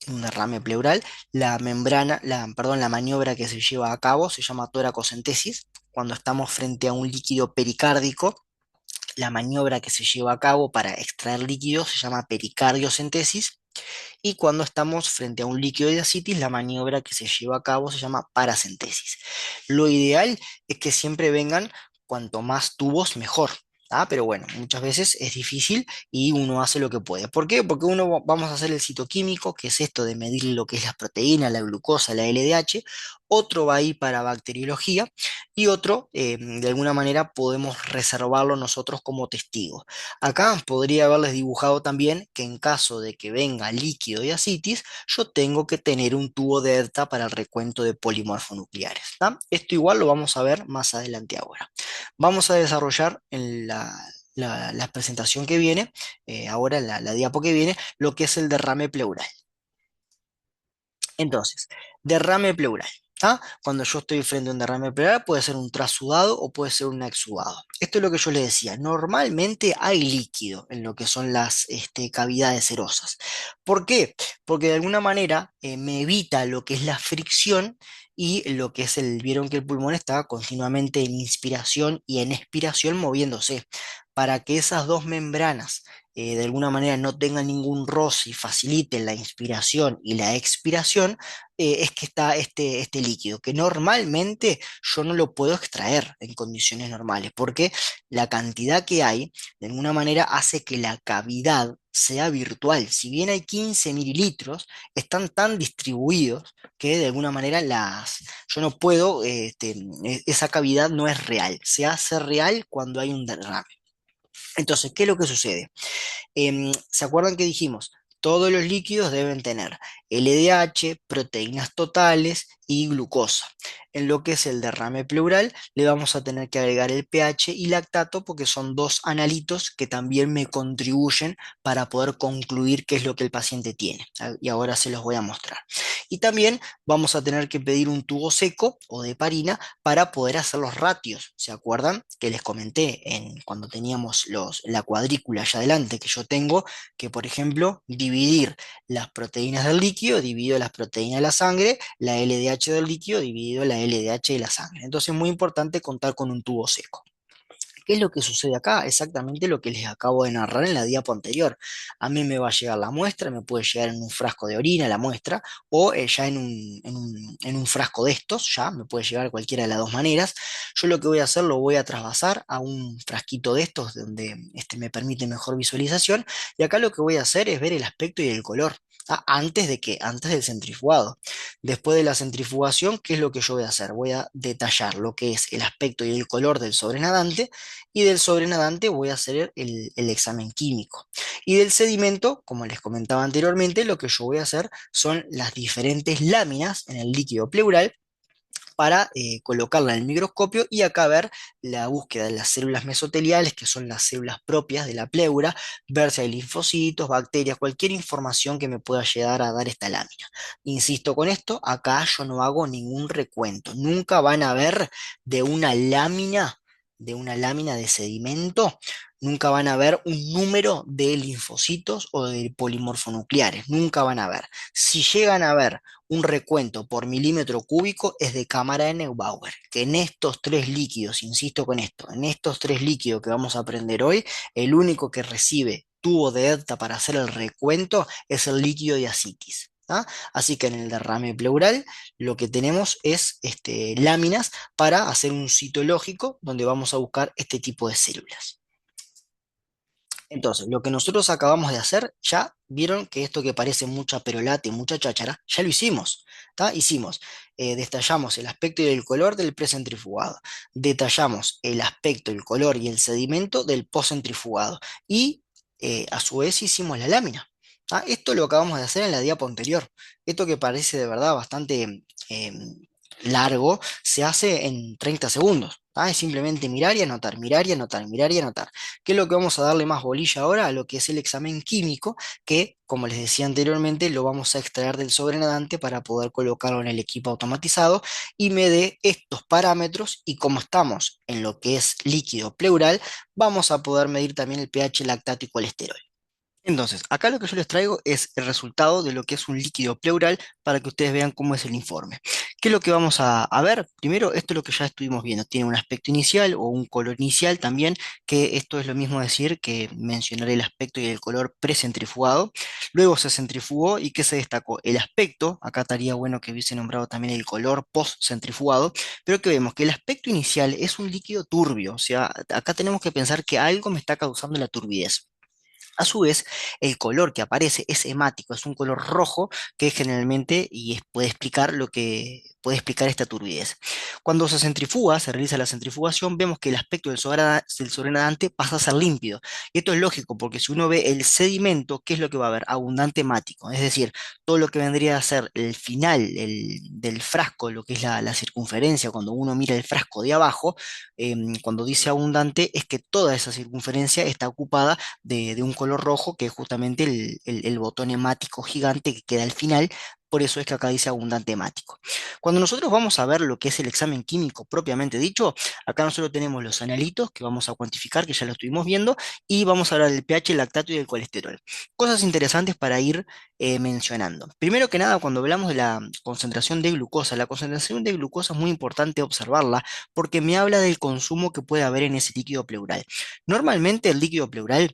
un derrame pleural, perdón, la maniobra que se lleva a cabo se llama toracocentesis. Cuando estamos frente a un líquido pericárdico, la maniobra que se lleva a cabo para extraer líquido se llama pericardiocentesis. Y cuando estamos frente a un líquido de ascitis, la maniobra que se lleva a cabo se llama paracentesis. Lo ideal es que siempre vengan cuanto más tubos mejor. Pero bueno, muchas veces es difícil y uno hace lo que puede. ¿Por qué? Porque vamos a hacer el citoquímico, que es esto de medir lo que es la proteína, la glucosa, la LDH, otro va a ir para bacteriología y otro, de alguna manera, podemos reservarlo nosotros como testigo. Acá podría haberles dibujado también que en caso de que venga líquido y asitis, yo tengo que tener un tubo de ERTA para el recuento de polimorfonucleares, ¿tá? Esto igual lo vamos a ver más adelante ahora. Vamos a desarrollar en la presentación que viene, ahora la diapo que viene, lo que es el derrame pleural. Entonces, derrame pleural. ¿Ah? Cuando yo estoy frente a un derrame pleural puede ser un trasudado o puede ser un exudado. Esto es lo que yo le decía. Normalmente hay líquido en lo que son las cavidades serosas. ¿Por qué? Porque de alguna manera me evita lo que es la fricción y lo que es vieron que el pulmón está continuamente en inspiración y en expiración moviéndose. Para que esas dos membranas de alguna manera no tengan ningún roce y faciliten la inspiración y la expiración, es que está este líquido, que normalmente yo no lo puedo extraer en condiciones normales, porque la cantidad que hay, de alguna manera, hace que la cavidad sea virtual. Si bien hay 15 mililitros, están tan distribuidos que de alguna manera yo no puedo, esa cavidad no es real. Se hace real cuando hay un derrame. Entonces, ¿qué es lo que sucede? ¿Se acuerdan que dijimos? Todos los líquidos deben tener LDH, proteínas totales y glucosa. En lo que es el derrame pleural, le vamos a tener que agregar el pH y lactato porque son dos analitos que también me contribuyen para poder concluir qué es lo que el paciente tiene. Y ahora se los voy a mostrar. Y también vamos a tener que pedir un tubo seco o de parina para poder hacer los ratios. ¿Se acuerdan? Que les comenté cuando teníamos la cuadrícula allá adelante, que yo tengo que, por ejemplo, dividir las proteínas del líquido, dividido las proteínas de la sangre, la LDH del líquido, dividido la LDH de la sangre. Entonces es muy importante contar con un tubo seco. ¿Qué es lo que sucede acá? Exactamente lo que les acabo de narrar en la diapo anterior. A mí me va a llegar la muestra, me puede llegar en un frasco de orina la muestra, o ya en un frasco de estos, ya me puede llegar cualquiera de las dos maneras. Yo lo que voy a hacer, lo voy a trasvasar a un frasquito de estos donde me permite mejor visualización, y acá lo que voy a hacer es ver el aspecto y el color. Antes del centrifugado. Después de la centrifugación, ¿qué es lo que yo voy a hacer? Voy a detallar lo que es el aspecto y el color del sobrenadante, y del sobrenadante voy a hacer el examen químico. Y del sedimento, como les comentaba anteriormente, lo que yo voy a hacer son las diferentes láminas en el líquido pleural para colocarla en el microscopio y acá ver la búsqueda de las células mesoteliales, que son las células propias de la pleura, ver si hay linfocitos, bacterias, cualquier información que me pueda llegar a dar esta lámina. Insisto con esto, acá yo no hago ningún recuento. Nunca van a ver de una lámina, de una lámina de sedimento, nunca van a ver un número de linfocitos o de polimorfonucleares, nunca van a ver. Si llegan a ver un recuento por milímetro cúbico, es de cámara de Neubauer, que en estos tres líquidos, insisto con esto, en estos tres líquidos que vamos a aprender hoy, el único que recibe tubo de ERTA para hacer el recuento es el líquido de asitis. ¿Ah? Así que en el derrame pleural lo que tenemos es láminas para hacer un citológico donde vamos a buscar este tipo de células. Entonces, lo que nosotros acabamos de hacer, ya vieron que esto que parece mucha perolata y mucha cháchara, ya lo hicimos, ¿tá? Hicimos, detallamos el aspecto y el color del precentrifugado, detallamos el aspecto, el color y el sedimento del postcentrifugado y a su vez hicimos la lámina. ¿Tá? Esto lo acabamos de hacer en la diapo anterior. Esto que parece de verdad bastante largo, se hace en 30 segundos. ¿Tá? Es simplemente mirar y anotar, mirar y anotar, mirar y anotar. ¿Qué es lo que vamos a darle más bolilla ahora? A lo que es el examen químico, que, como les decía anteriormente, lo vamos a extraer del sobrenadante para poder colocarlo en el equipo automatizado y me dé estos parámetros, y como estamos en lo que es líquido pleural, vamos a poder medir también el pH, lactato y colesterol. Entonces, acá lo que yo les traigo es el resultado de lo que es un líquido pleural para que ustedes vean cómo es el informe. ¿Qué es lo que vamos a ver? Primero, esto es lo que ya estuvimos viendo. Tiene un aspecto inicial o un color inicial también, que esto es lo mismo decir que mencionar el aspecto y el color precentrifugado. Luego se centrifugó y ¿qué se destacó? El aspecto, acá estaría bueno que hubiese nombrado también el color postcentrifugado, pero que vemos que el aspecto inicial es un líquido turbio, o sea, acá tenemos que pensar que algo me está causando la turbidez. A su vez, el color que aparece es hemático, es un color rojo que generalmente, puede explicar lo que puede explicar esta turbidez. Cuando se centrifuga, se realiza la centrifugación, vemos que el aspecto del sobrenadante pasa a ser límpido. Y esto es lógico, porque si uno ve el sedimento, ¿qué es lo que va a haber? Abundante hemático, es decir, todo lo que vendría a ser el final del frasco, lo que es la circunferencia, cuando uno mira el frasco de abajo, cuando dice abundante, es que toda esa circunferencia está ocupada de un color rojo, que es justamente el botón hemático gigante que queda al final. Por eso es que acá dice abundante hemático. Cuando nosotros vamos a ver lo que es el examen químico propiamente dicho, acá nosotros tenemos los analitos que vamos a cuantificar, que ya lo estuvimos viendo, y vamos a hablar del pH, el lactato y del colesterol. Cosas interesantes para ir mencionando. Primero que nada, cuando hablamos de la concentración de glucosa es muy importante observarla porque me habla del consumo que puede haber en ese líquido pleural. Normalmente el líquido pleural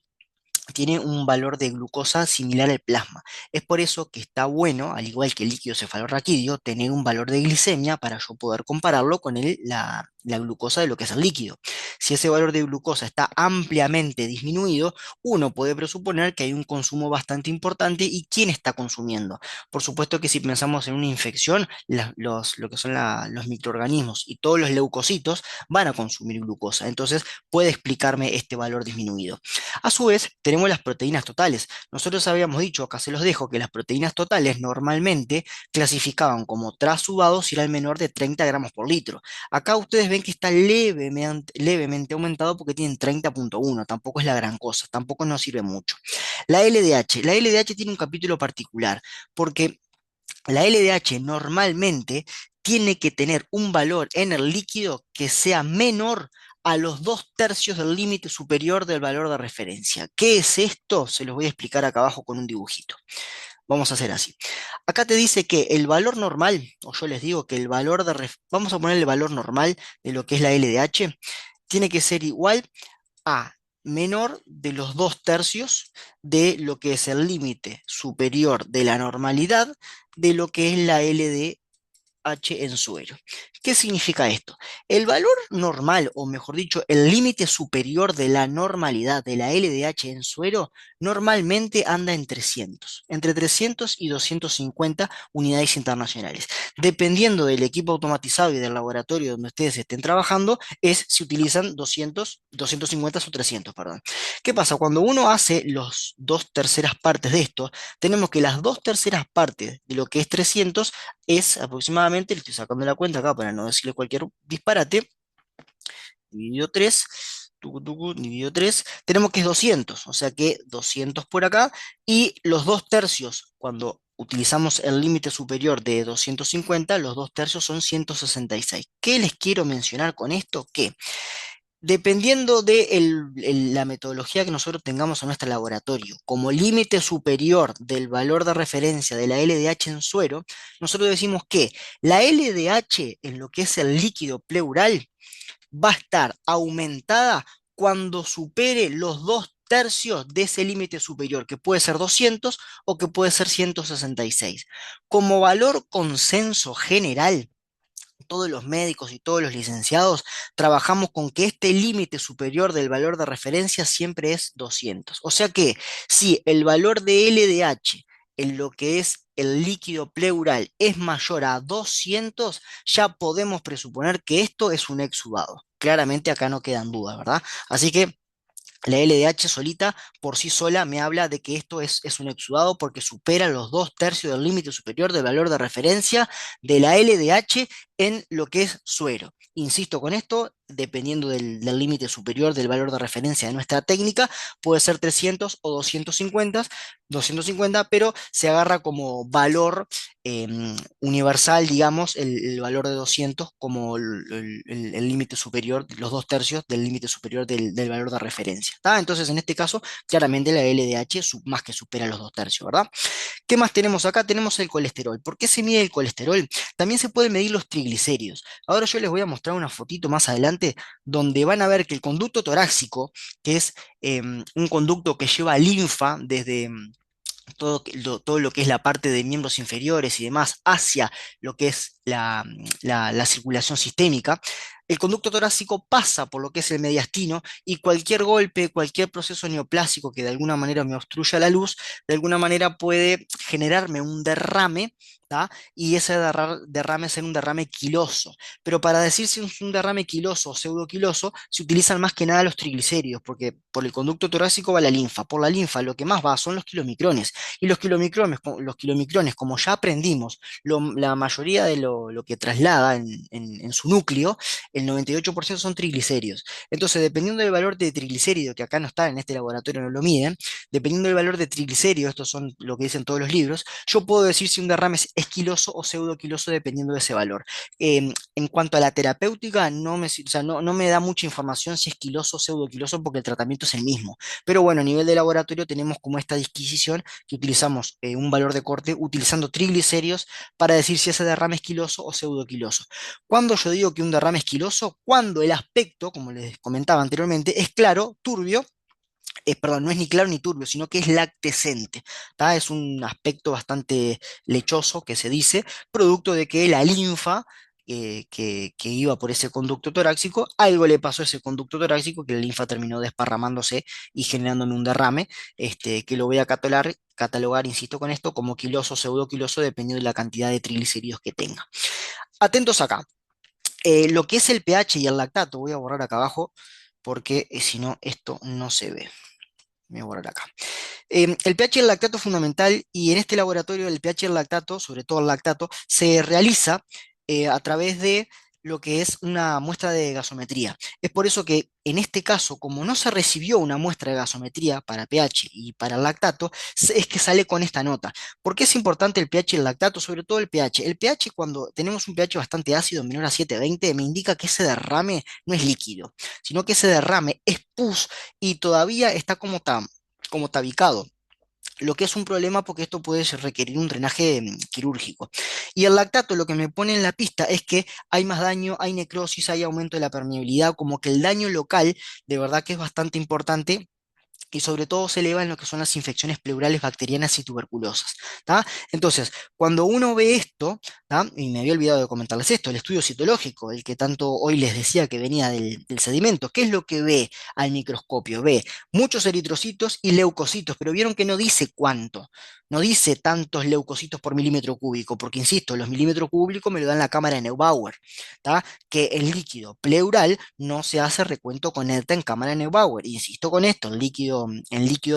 tiene un valor de glucosa similar al plasma. Es por eso que está bueno, al igual que el líquido cefalorraquídeo, tener un valor de glicemia para yo poder compararlo con la glucosa de lo que es el líquido. Si ese valor de glucosa está ampliamente disminuido, uno puede presuponer que hay un consumo bastante importante. ¿Y quién está consumiendo? Por supuesto que si pensamos en una infección, lo que son los microorganismos y todos los leucocitos van a consumir glucosa. Entonces puede explicarme este valor disminuido. A su vez, tenemos las proteínas totales. Nosotros habíamos dicho, acá se los dejo, que las proteínas totales normalmente clasificaban como trasudados si era el menor de 30 gramos por litro. Acá ustedes ven que está levemente aumentado porque tienen 30,1, tampoco es la gran cosa, tampoco nos sirve mucho. La LDH tiene un capítulo particular porque la LDH normalmente tiene que tener un valor en el líquido que sea menor a los 2/3 del límite superior del valor de referencia. ¿Qué es esto? Se los voy a explicar acá abajo con un dibujito. Vamos a hacer así. Acá te dice que el valor normal, o yo les digo que vamos a poner el valor normal de lo que es la LDH, tiene que ser igual a menor de los 2/3 de lo que es el límite superior de la normalidad de lo que es la LDH en suero. ¿Qué significa esto? El valor normal, o mejor dicho, el límite superior de la normalidad de la LDH en suero, normalmente anda en 300, entre 300 y 250 unidades internacionales. Dependiendo del equipo automatizado y del laboratorio donde ustedes estén trabajando, es si utilizan 250 o 300, perdón. ¿Qué pasa? Cuando uno hace los 2/3 partes de esto, tenemos que las 2/3 partes de lo que es 300 es aproximadamente, le estoy sacando la cuenta acá para no decirle cualquier disparate, dividido 3, dividido 3, tenemos que es 200, o sea que 200 por acá, y los 2/3, cuando utilizamos el límite superior de 250, los 2/3 son 166. ¿Qué les quiero mencionar con esto? Que dependiendo de la metodología que nosotros tengamos en nuestro laboratorio, como límite superior del valor de referencia de la LDH en suero, nosotros decimos que la LDH en lo que es el líquido pleural va a estar aumentada cuando supere los 2/3 de ese límite superior, que puede ser 200 o que puede ser 166. Como valor consenso general, todos los médicos y todos los licenciados trabajamos con que este límite superior del valor de referencia siempre es 200. O sea que si el valor de LDH en lo que es el líquido pleural es mayor a 200, ya podemos presuponer que esto es un exudado. Claramente acá no quedan dudas, ¿verdad? Así que la LDH solita, por sí sola, me habla de que esto es un exudado porque supera los 2/3 del límite superior del valor de referencia de la LDH en lo que es suero. Insisto con esto, dependiendo del límite superior del valor de referencia de nuestra técnica, puede ser 300 o 250, pero se agarra como valor universal, digamos, el valor de 200 como el límite superior, los 2/3 del límite superior del valor de referencia. ¿Tá? Entonces, en este caso, claramente la LDH más que supera los 2/3, ¿verdad? ¿Qué más tenemos acá? Tenemos el colesterol. ¿Por qué se mide el colesterol? También se pueden medir los triglicéridos. Ahora yo les voy a mostrar una fotito más adelante donde van a ver que el conducto torácico, que es un conducto que lleva linfa desde todo lo que es la parte de miembros inferiores y demás hacia lo que es la circulación sistémica, el conducto torácico pasa por lo que es el mediastino y cualquier golpe, cualquier proceso neoplásico que de alguna manera me obstruya la luz, de alguna manera puede generarme un derrame, ¿tá? Y ese derrame ser un derrame quiloso. Pero para decir si es un derrame quiloso o pseudoquiloso, se utilizan más que nada los triglicéridos, porque por el conducto torácico va la linfa. Por la linfa lo que más va son los kilomicrones. Y los kilomicrones, como ya aprendimos, la mayoría de lo que traslada en su núcleo, el 98% son triglicéridos. Entonces, dependiendo del valor de triglicérido, que acá no está en este laboratorio, no lo miden, dependiendo del valor de triglicéridos, estos son lo que dicen todos los libros, yo puedo decir si un derrame es quiloso o pseudoquiloso dependiendo de ese valor. En cuanto a la terapéutica, o sea, no me da mucha información si es quiloso o pseudoquiloso porque el tratamiento es el mismo. Pero bueno, a nivel de laboratorio tenemos como esta disquisición que utilizamos un valor de corte utilizando triglicéridos para decir si ese derrame es quiloso o pseudoquiloso. Cuando yo digo que un derrame es quiloso, cuando el aspecto, como les comentaba anteriormente, es claro, turbio, perdón, no es ni claro ni turbio, sino que es lactescente, ¿tá? Es un aspecto bastante lechoso que se dice, producto de que la linfa que iba por ese conducto torácico, algo le pasó a ese conducto torácico que la linfa terminó desparramándose y generándome un derrame, que lo voy a catalogar, insisto con esto, como quiloso, pseudoquiloso, dependiendo de la cantidad de triglicéridos que tenga. Atentos acá. Lo que es el pH y el lactato, voy a borrar acá abajo porque si no, esto no se ve. Voy a borrar acá. El pH y el lactato es fundamental y en este laboratorio el pH y el lactato, sobre todo el lactato, se realiza a través de lo que es una muestra de gasometría. Es por eso que en este caso, como no se recibió una muestra de gasometría para pH y para el lactato, es que sale con esta nota. ¿Por qué es importante el pH y el lactato? Sobre todo el pH. El pH, cuando tenemos un pH bastante ácido, menor a 7,20, me indica que ese derrame no es líquido, sino que ese derrame es pus y todavía está como tabicado, lo que es un problema porque esto puede requerir un drenaje quirúrgico. Y el lactato lo que me pone en la pista es que hay más daño, hay necrosis, hay aumento de la permeabilidad, como que el daño local de verdad que es bastante importante y sobre todo se eleva en lo que son las infecciones pleurales bacterianas y tuberculosas, ¿tá? Entonces, cuando uno ve esto, ¿tá? Y me había olvidado de comentarles esto, el estudio citológico, el que tanto hoy les decía que venía del sedimento, ¿qué es lo que ve al microscopio? Ve muchos eritrocitos y leucocitos, pero vieron que no dice cuánto, no dice tantos leucocitos por milímetro cúbico, porque insisto, los milímetros cúbicos me lo dan la cámara de Neubauer, ¿tá? Que el líquido pleural no se hace recuento con ELTA en cámara de Neubauer. Insisto con esto, en líquido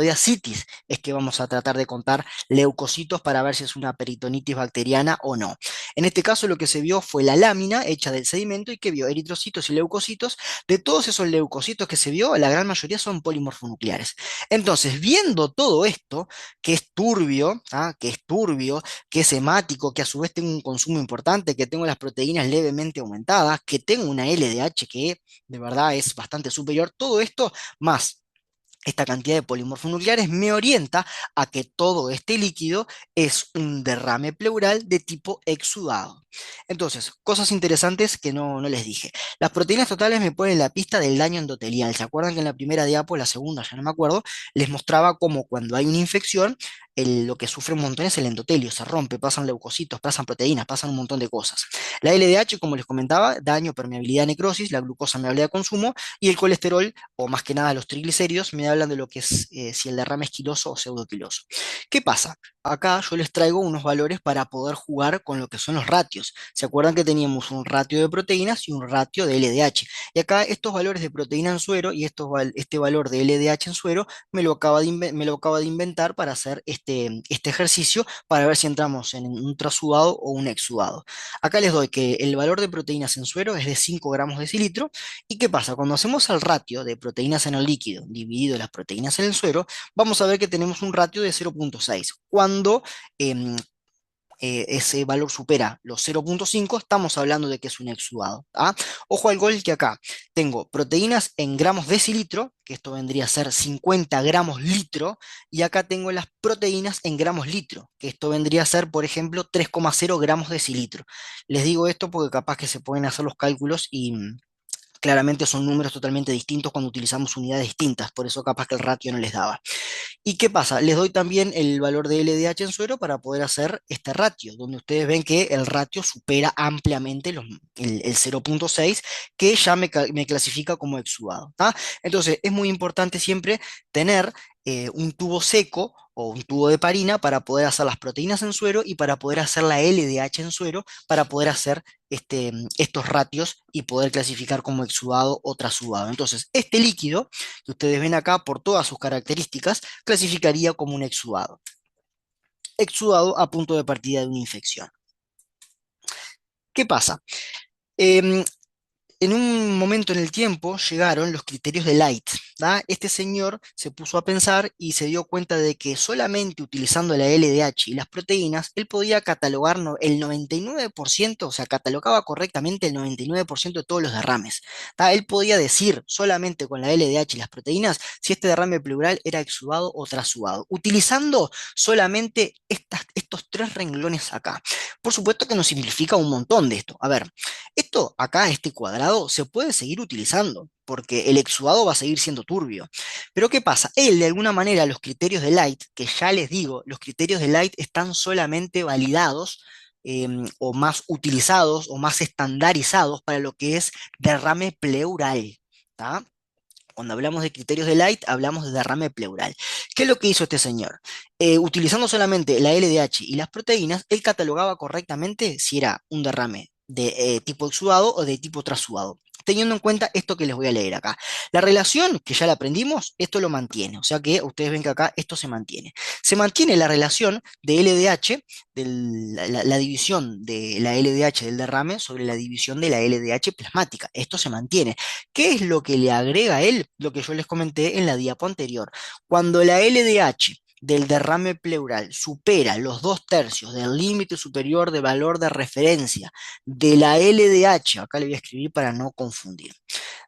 de ascitis es que vamos a tratar de contar leucocitos para ver si es una peritonitis bacteriana o no. En este caso lo que se vio fue la lámina hecha del sedimento y que vio eritrocitos y leucocitos. De todos esos leucocitos que se vio, la gran mayoría son polimorfonucleares. Entonces, viendo todo esto, que es turbio, ¿ah? Que es turbio, que es hemático, que a su vez tengo un consumo importante, que tengo las proteínas levemente aumentadas, que tengo una LDH que de verdad es bastante superior, todo esto más esta cantidad de polimorfonucleares me orienta a que todo este líquido es un derrame pleural de tipo exudado. Entonces, cosas interesantes que no les dije. Las proteínas totales me ponen la pista del daño endotelial. ¿Se acuerdan que en la primera diapo, la segunda, ya no me acuerdo, les mostraba cómo cuando hay una infección, lo que sufre un montón es el endotelio, se rompe, pasan leucocitos, pasan proteínas, pasan un montón de cosas. La LDH, como les comentaba, daño, permeabilidad, necrosis, la glucosa me habla de consumo y el colesterol, o más que nada los triglicéridos, me hablan de lo que es si el derrame es quiloso o pseudoquiloso. ¿Qué pasa? Acá yo les traigo unos valores para poder jugar con lo que son los ratios. ¿Se acuerdan que teníamos un ratio de proteínas y un ratio de LDH? Y acá estos valores de proteína en suero y este valor de LDH en suero me lo acaba de inventar para hacer este ejercicio para ver si entramos en un trasudado o un exudado. Acá les doy que el valor de proteínas en suero es de 5 gramos decilitro. ¿Y qué pasa? Cuando hacemos el ratio de proteínas en el líquido dividido las proteínas en el suero, vamos a ver que tenemos un ratio de 0,6. Cuando em, ese valor supera los 0,5, estamos hablando de que es un exudado. ¿Ah? Ojo al gol que acá tengo proteínas en gramos decilitro, que esto vendría a ser 50 gramos litro, y acá tengo las proteínas en gramos litro, que esto vendría a ser, por ejemplo, 3,0 gramos decilitro. Les digo esto porque capaz que se pueden hacer los cálculos y claramente son números totalmente distintos cuando utilizamos unidades distintas, por eso capaz que el ratio no les daba. ¿Y qué pasa? Les doy también el valor de LDH en suero para poder hacer este ratio, donde ustedes ven que el ratio supera ampliamente el 0,6, que ya me clasifica como exudado, ¿tá? Entonces, es muy importante siempre tener un tubo seco o un tubo de parina para poder hacer las proteínas en suero y para poder hacer la LDH en suero, para poder hacer estos ratios y poder clasificar como exudado o trasudado. Entonces, este líquido que ustedes ven acá por todas sus características, clasificaría como un exudado. Exudado a punto de partida de una infección. ¿Qué pasa? Em, en un momento en el tiempo llegaron los criterios de Light, ¿da? Este señor se puso a pensar y se dio cuenta de que solamente utilizando la LDH y las proteínas, él podía catalogar el 99%, o sea, catalogaba correctamente el 99% de todos los derrames, ¿da? Él podía decir solamente con la LDH y las proteínas si este derrame pleural era exudado o trasudado, utilizando solamente estos tres renglones acá. Por supuesto que nos simplifica un montón de esto. A ver, esto acá, este cuadrado, se puede seguir utilizando, porque el exudado va a seguir siendo turbio. Pero ¿qué pasa? Él, de alguna manera, los criterios de Light, que ya les digo, los criterios de Light están solamente validados o más utilizados o más estandarizados para lo que es derrame pleural. ¿Tá? Cuando hablamos de criterios de Light, hablamos de derrame pleural. ¿Qué es lo que hizo este señor? Utilizando solamente la LDH y las proteínas, él catalogaba correctamente si era un derrame de tipo exudado o de tipo trasudado. Teniendo en cuenta esto que les voy a leer acá. La relación, que ya la aprendimos, esto lo mantiene. O sea que ustedes ven que acá esto se mantiene. Se mantiene la relación de LDH, la división de la LDH del derrame sobre la división de la LDH plasmática. Esto se mantiene. ¿Qué es lo que le agrega a él? Lo que yo les comenté en la diapo anterior. Cuando la LDH del derrame pleural supera los 2/3 del límite superior de valor de referencia de la LDH, acá le voy a escribir para no confundir,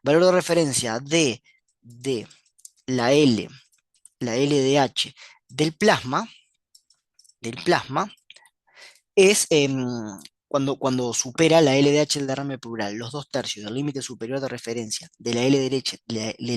valor de referencia de la la LDH del plasma, es cuando supera la LDH del derrame pleural, los 2/3 del límite superior de referencia de la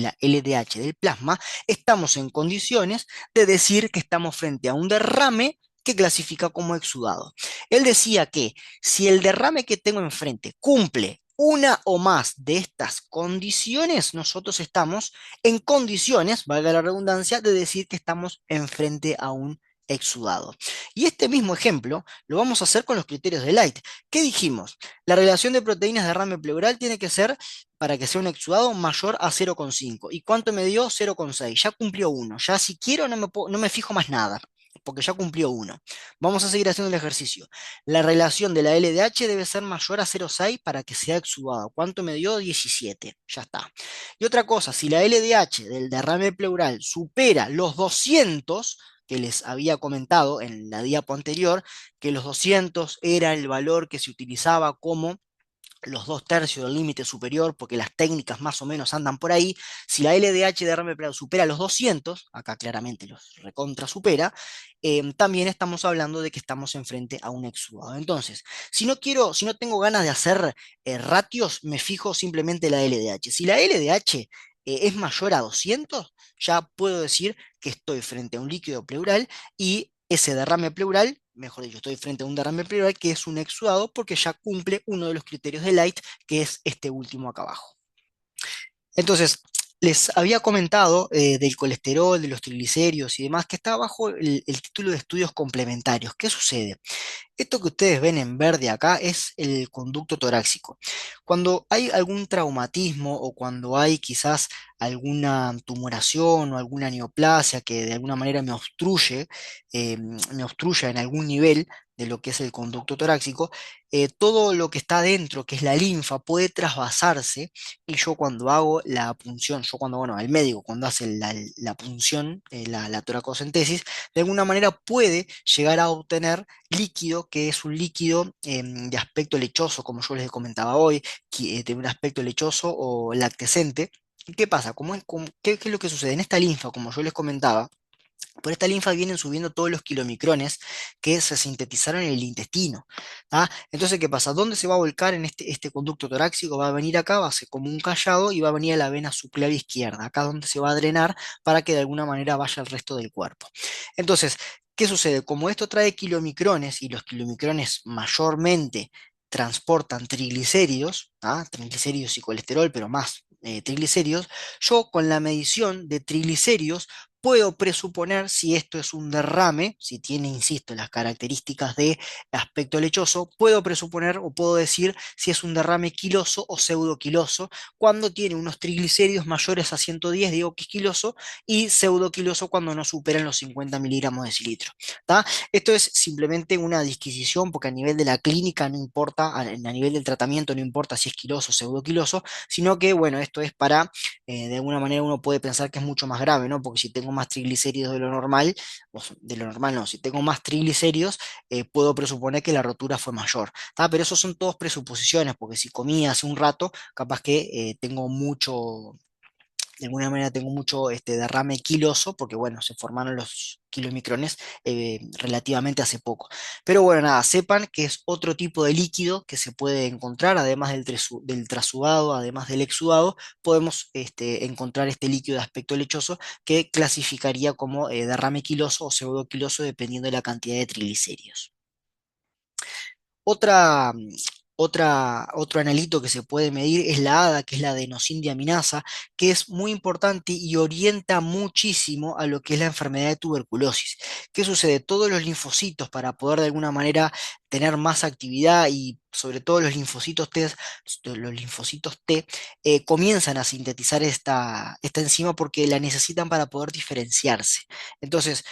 la LDH del plasma, estamos en condiciones de decir que estamos frente a un derrame que clasifica como exudado. Él decía que si el derrame que tengo enfrente cumple una o más de estas condiciones, nosotros estamos en condiciones, valga la redundancia, de decir que estamos enfrente a un exudado. Y este mismo ejemplo lo vamos a hacer con los criterios de Light. ¿Qué dijimos? La relación de proteínas de derrame pleural tiene que ser, para que sea un exudado, mayor a 0,5. ¿Y cuánto me dio? 0,6. Ya cumplió uno. Ya si quiero no me fijo más nada, porque ya cumplió uno. Vamos a seguir haciendo el ejercicio. La relación de la LDH debe ser mayor a 0,6 para que sea exudado. ¿Cuánto me dio? 17. Ya está. Y otra cosa, si la LDH del derrame pleural supera los 200, que les había comentado en la diapo anterior, que los 200 era el valor que se utilizaba como los 2/3 del límite superior, porque las técnicas más o menos andan por ahí. Si la LDH de RM supera los 200, acá claramente los recontra supera, también estamos hablando de que estamos enfrente a un exudado. Entonces, si no tengo ganas de hacer ratios, me fijo simplemente la LDH. Si la LDH es mayor a 200, ya puedo decir que estoy frente a un líquido pleural y ese derrame pleural, mejor dicho, estoy frente a un derrame pleural que es un exudado porque ya cumple uno de los criterios de Light, que es este último acá abajo. Entonces, les había comentado del colesterol, de los triglicéridos y demás, que está bajo el título de estudios complementarios. ¿Qué sucede? Esto que ustedes ven en verde acá es el conducto torácico. Cuando hay algún traumatismo o cuando hay quizás alguna tumoración o alguna neoplasia que de alguna manera me obstruya en algún nivel de lo que es el conducto torácico, todo lo que está dentro, que es la linfa, puede trasvasarse y yo cuando hago la punción, bueno, el médico cuando hace la punción, la toracocentesis, de alguna manera puede llegar a obtener líquido, que es un líquido de aspecto lechoso, como yo les comentaba hoy, que tiene un aspecto lechoso o lactescente. ¿Y qué pasa? ¿Qué es lo que sucede? En esta linfa, como yo les comentaba, Por esta linfa vienen subiendo todos los kilomicrones que se sintetizaron en el intestino. ¿Tá? Entonces, ¿qué pasa? ¿Dónde se va a volcar en este conducto torácico? Va a venir acá, va a ser como un callado y va a venir a la vena subclavia izquierda, acá donde se va a drenar para que de alguna manera vaya al resto del cuerpo. Entonces, ¿qué sucede? Como esto trae kilomicrones y los kilomicrones mayormente transportan triglicéridos, ¿ah? Triglicéridos y colesterol, pero más triglicéridos, yo con la medición de triglicéridos puedo presuponer si esto es un derrame, si tiene, insisto, las características de aspecto lechoso, puedo presuponer o puedo decir si es un derrame quiloso o pseudoquiloso, cuando tiene unos triglicéridos mayores a 110, digo que es quiloso, y pseudoquiloso cuando no superan los 50 miligramos de cilitro. ¿Tá? Esto es simplemente una disquisición porque a nivel de la clínica no importa, a nivel del tratamiento no importa si es quiloso o pseudoquiloso, sino que, bueno, esto es para de alguna manera uno puede pensar que es mucho más grave, ¿no? Porque si tengo más triglicéridos de lo normal, de lo normal no, si tengo más triglicéridos, puedo presuponer que la rotura fue mayor, ¿tá? Pero eso son todos presuposiciones, porque si comí hace un rato, capaz que tengo mucho, de alguna manera tengo mucho derrame quiloso, porque bueno, se formaron los kilomicrones relativamente hace poco. Pero bueno, nada, sepan que es otro tipo de líquido que se puede encontrar, además del trasudado, además del exudado, podemos encontrar este líquido de aspecto lechoso que clasificaría como derrame quiloso o pseudoquiloso dependiendo de la cantidad de triglicéridos. Otra, otro analito que se puede medir es la ADA, que es la adenosind-diaminasa, que es muy importante y orienta muchísimo a lo que es la enfermedad de tuberculosis. ¿Qué sucede? Todos los linfocitos, para poder de alguna manera tener más actividad y sobre todo los linfocitos T, comienzan a sintetizar esta enzima porque la necesitan para poder diferenciarse. Entonces,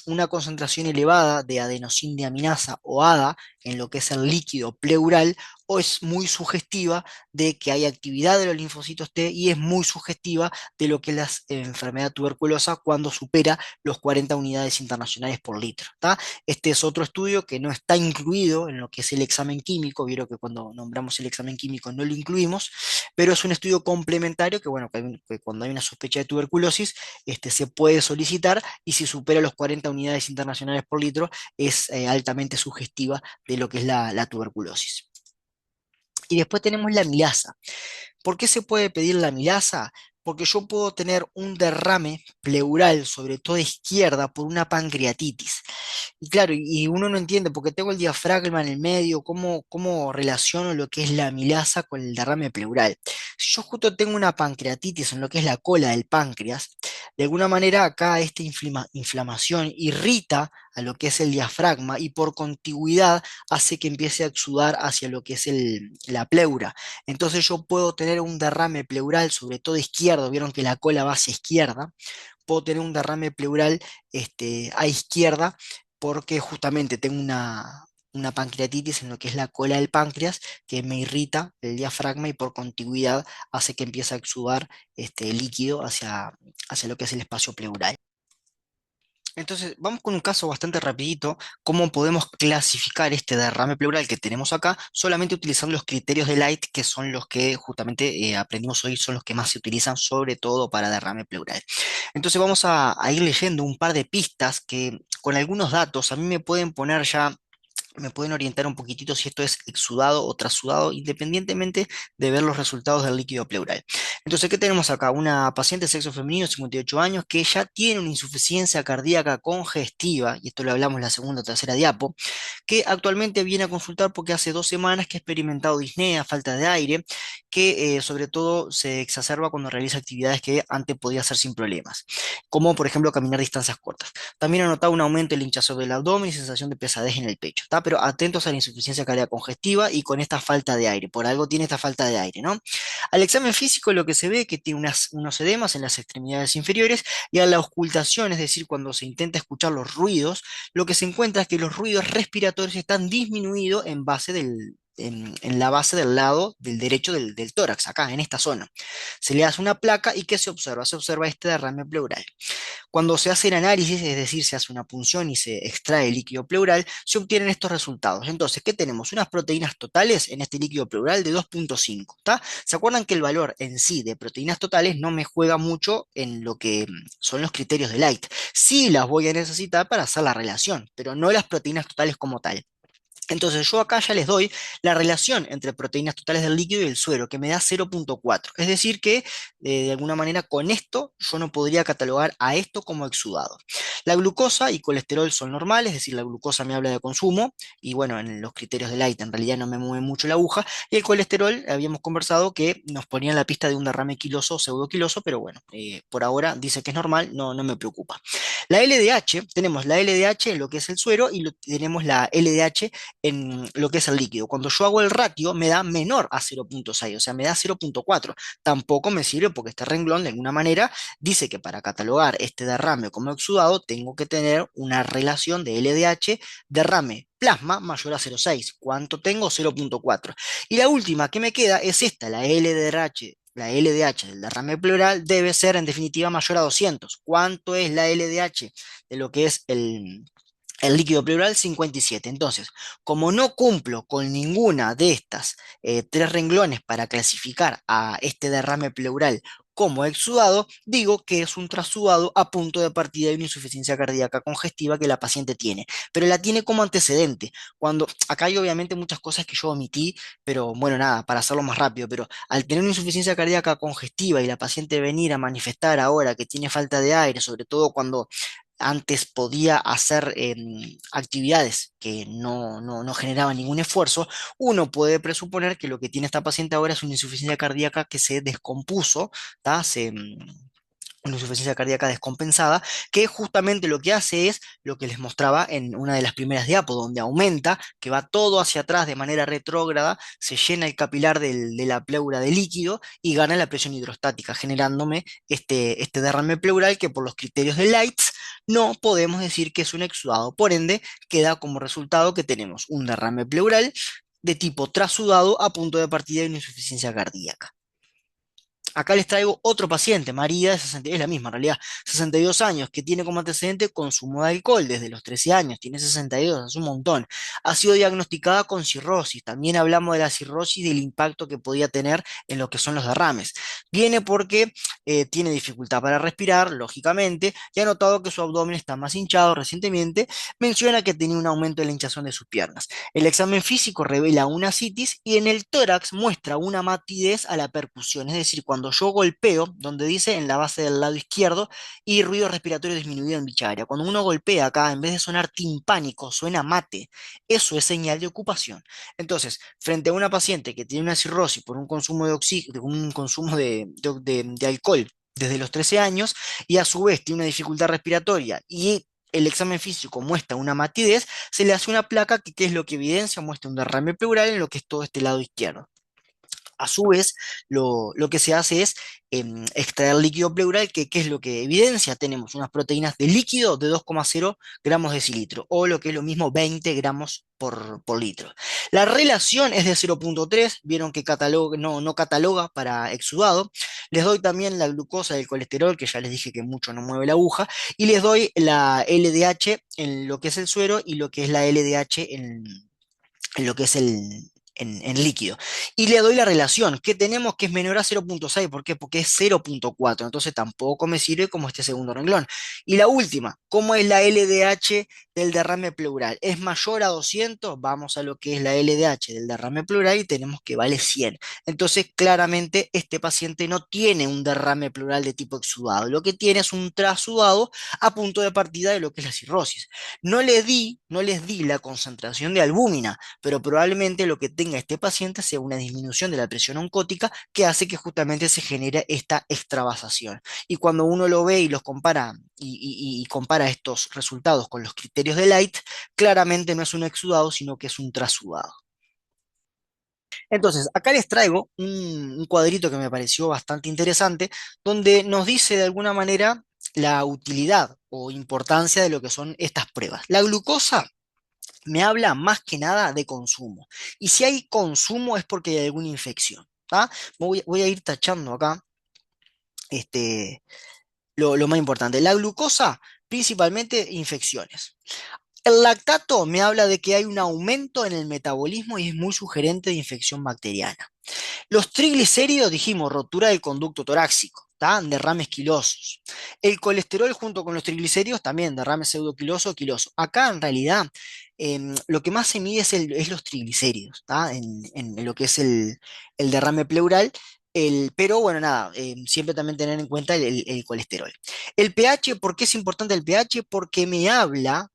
una concentración elevada de adenosind-diaminasa o ADA en lo que es el líquido pleural, o es muy sugestiva de que hay actividad de los linfocitos T y es muy sugestiva de lo que es la enfermedad tuberculosa cuando supera los 40 unidades internacionales por litro. ¿Tá? Este es otro estudio que no está incluido en lo que es el examen químico, vieron que cuando nombramos el examen químico no lo incluimos, pero es un estudio complementario que, bueno, que cuando hay una sospecha de tuberculosis, se puede solicitar y si supera los 40 unidades internacionales por litro, es altamente sugestiva de lo que es la tuberculosis. Y después tenemos la milasa. ¿Por qué se puede pedir la milasa? Porque yo puedo tener un derrame pleural, sobre todo izquierda, por una pancreatitis. Y claro, y uno no entiende, porque tengo el diafragma en el medio, cómo relaciono lo que es la milasa con el derrame pleural. Si yo justo tengo una pancreatitis en lo que es la cola del páncreas, de alguna manera acá esta inflamación irrita a lo que es el diafragma y por contigüidad hace que empiece a exudar hacia lo que es la pleura. Entonces yo puedo tener un derrame pleural, sobre todo izquierdo, vieron que la cola va hacia izquierda, puedo tener un derrame pleural a izquierda porque justamente tengo una pancreatitis en lo que es la cola del páncreas que me irrita el diafragma y por contigüidad hace que empiece a exudar líquido hacia lo que es el espacio pleural. Entonces, vamos con un caso bastante rapidito, cómo podemos clasificar este derrame pleural que tenemos acá, solamente utilizando los criterios de Light, que son los que justamente aprendimos hoy, son los que más se utilizan, sobre todo para derrame pleural. Entonces, vamos a ir leyendo un par de pistas que con algunos datos a mí me pueden poner ya me pueden orientar un poquitito si esto es exudado o trasudado, independientemente de ver los resultados del líquido pleural. Entonces, ¿qué tenemos acá? Una paciente de sexo femenino, 58 años, que ya tiene una insuficiencia cardíaca congestiva, y esto lo hablamos en la segunda o tercera diapo, que actualmente viene a consultar porque hace 2 semanas que ha experimentado disnea, falta de aire, que sobre todo se exacerba cuando realiza actividades que antes podía hacer sin problemas, como por ejemplo caminar distancias cortas. También ha notado un aumento del hinchazón del abdomen y sensación de pesadez en el pecho, ¿tá? Pero atentos a la insuficiencia cardíaca congestiva y con esta falta de aire. Por algo tiene esta falta de aire, ¿no? Al examen físico lo que se ve es que tiene unos edemas en las extremidades inferiores y a la auscultación, es decir, cuando se intenta escuchar los ruidos, lo que se encuentra es que los ruidos respiratorios están disminuidos en base en la base del lado del derecho del tórax, acá, en esta zona. Se le hace una placa y ¿qué se observa? Se observa este derrame pleural. Cuando se hace el análisis, es decir, se hace una punción y se extrae el líquido pleural, se obtienen estos resultados. Entonces, ¿qué tenemos? Unas proteínas totales en este líquido pleural de 2,5. ¿Está? ¿Se acuerdan que el valor en sí de proteínas totales no me juega mucho en lo que son los criterios de Light? Sí las voy a necesitar para hacer la relación, pero no las proteínas totales como tal. Entonces yo acá ya les doy la relación entre proteínas totales del líquido y el suero, que me da 0,4. Es decir que de alguna manera con esto yo no podría catalogar a esto como exudado. La glucosa y colesterol son normales, es decir, la glucosa me habla de consumo y bueno, en los criterios de Light en realidad no me mueve mucho la aguja. Y el colesterol, habíamos conversado que nos ponía en la pista de un derrame quiloso o pseudoquiloso, pero bueno, por ahora dice que es normal, no me preocupa. La LDH, tenemos la LDH en lo que es el suero y tenemos la LDH en lo que es el líquido. Cuando yo hago el ratio me da menor a 0,6, o sea, me da 0,4. Tampoco me sirve porque este renglón de alguna manera dice que para catalogar este derrame como exudado tengo que tener una relación de LDH derrame plasma mayor a 0,6. ¿Cuánto tengo? 0,4. Y la última que me queda es esta, la LDH. La LDH del derrame pleural debe ser en definitiva mayor a 200. ¿Cuánto es la LDH de lo que es el líquido pleural? 57. Entonces, como no cumplo con ninguna de estas tres renglones para clasificar a este derrame pleural como exudado, digo que es un trasudado a punto de partida de una insuficiencia cardíaca congestiva que la paciente tiene, pero la tiene como antecedente. Cuando acá hay obviamente muchas cosas que yo omití, pero bueno, nada, para hacerlo más rápido, pero al tener una insuficiencia cardíaca congestiva y la paciente venir a manifestar ahora que tiene falta de aire, sobre todo cuando antes podía hacer actividades que no generaban ningún esfuerzo, uno puede presuponer que lo que tiene esta paciente ahora es una insuficiencia cardíaca que se descompuso, ¿tá? Una insuficiencia cardíaca descompensada, que justamente lo que hace es lo que les mostraba en una de las primeras diapos, donde aumenta, que va todo hacia atrás de manera retrógrada, se llena el capilar de la pleura de líquido y gana la presión hidrostática, generándome este derrame pleural que por los criterios de Lights no podemos decir que es un exudado. Por ende, queda como resultado que tenemos un derrame pleural de tipo trasudado a punto de partida de una insuficiencia cardíaca. Acá les traigo otro paciente, María, de 60, es la misma en realidad, 62 años, que tiene como antecedente consumo de alcohol desde los 13 años, tiene 62, es un montón. Ha sido diagnosticada con cirrosis, también hablamos de la cirrosis y del impacto que podía tener en lo que son los derrames. Viene porque tiene dificultad para respirar, lógicamente, y ha notado que su abdomen está más hinchado recientemente, menciona que tenía un aumento de la hinchazón de sus piernas. El examen físico revela una citis y en el tórax muestra una matidez a la percusión, es decir, cuando yo golpeo, donde dice en la base del lado izquierdo, y ruido respiratorio disminuido en dicha área. Cuando uno golpea acá, en vez de sonar timpánico, suena mate. Eso es señal de ocupación. Entonces, frente a una paciente que tiene una cirrosis por un consumo de oxígeno, un consumo de alcohol desde los 13 años, y a su vez tiene una dificultad respiratoria y el examen físico muestra una matidez, se le hace una placa que, ¿qué es lo que evidencia? Muestra un derrame pleural en lo que es todo este lado izquierdo. A su vez, lo que se hace es extraer líquido pleural, que ¿qué es lo que evidencia? Tenemos unas proteínas de líquido de 2,0 gramos de decilitro, o lo que es lo mismo 20 gramos por litro. La relación es de 0,3, vieron que no cataloga para exudado. Les doy también la glucosa y el colesterol, que ya les dije que mucho no mueve la aguja, y les doy la LDH en lo que es el suero y lo que es la LDH en lo que es en líquido. Y le doy la relación, que tenemos que es menor a 0,6. ¿Por qué? Porque es 0,4. Entonces tampoco me sirve como este segundo renglón. Y la última, ¿cómo es la LDH del derrame pleural? ¿Es mayor a 200? Vamos a lo que es la LDH del derrame pleural y tenemos que vale 100. Entonces, claramente, este paciente no tiene un derrame pleural de tipo exudado. Lo que tiene es un trasudado a punto de partida de lo que es la cirrosis. No les di la concentración de albúmina, pero probablemente lo que tenga este paciente sea una disminución de la presión oncótica que hace que justamente se genere esta extravasación. Y cuando uno lo ve y los compara y compara estos resultados con los criterios de Light, claramente no es un exudado, sino que es un trasudado. Entonces, acá les traigo un cuadrito que me pareció bastante interesante, donde nos dice de alguna manera la utilidad o importancia de lo que son estas pruebas. La glucosa me habla más que nada de consumo. Y si hay consumo es porque hay alguna infección. ¿Tá? Voy a ir tachando acá lo más importante. La glucosa, principalmente infecciones. El lactato me habla de que hay un aumento en el metabolismo y es muy sugerente de infección bacteriana. Los triglicéridos, dijimos, rotura del conducto torácico, ¿tá? Derrames quilosos. El colesterol junto con los triglicéridos también, derrames pseudoquiloso o quiloso. Acá en realidad lo que más se mide es los triglicéridos, ¿tá? En lo que es el derrame pleural. Pero bueno, nada, siempre también tener en cuenta el colesterol. El pH, ¿por qué es importante el pH? Porque me habla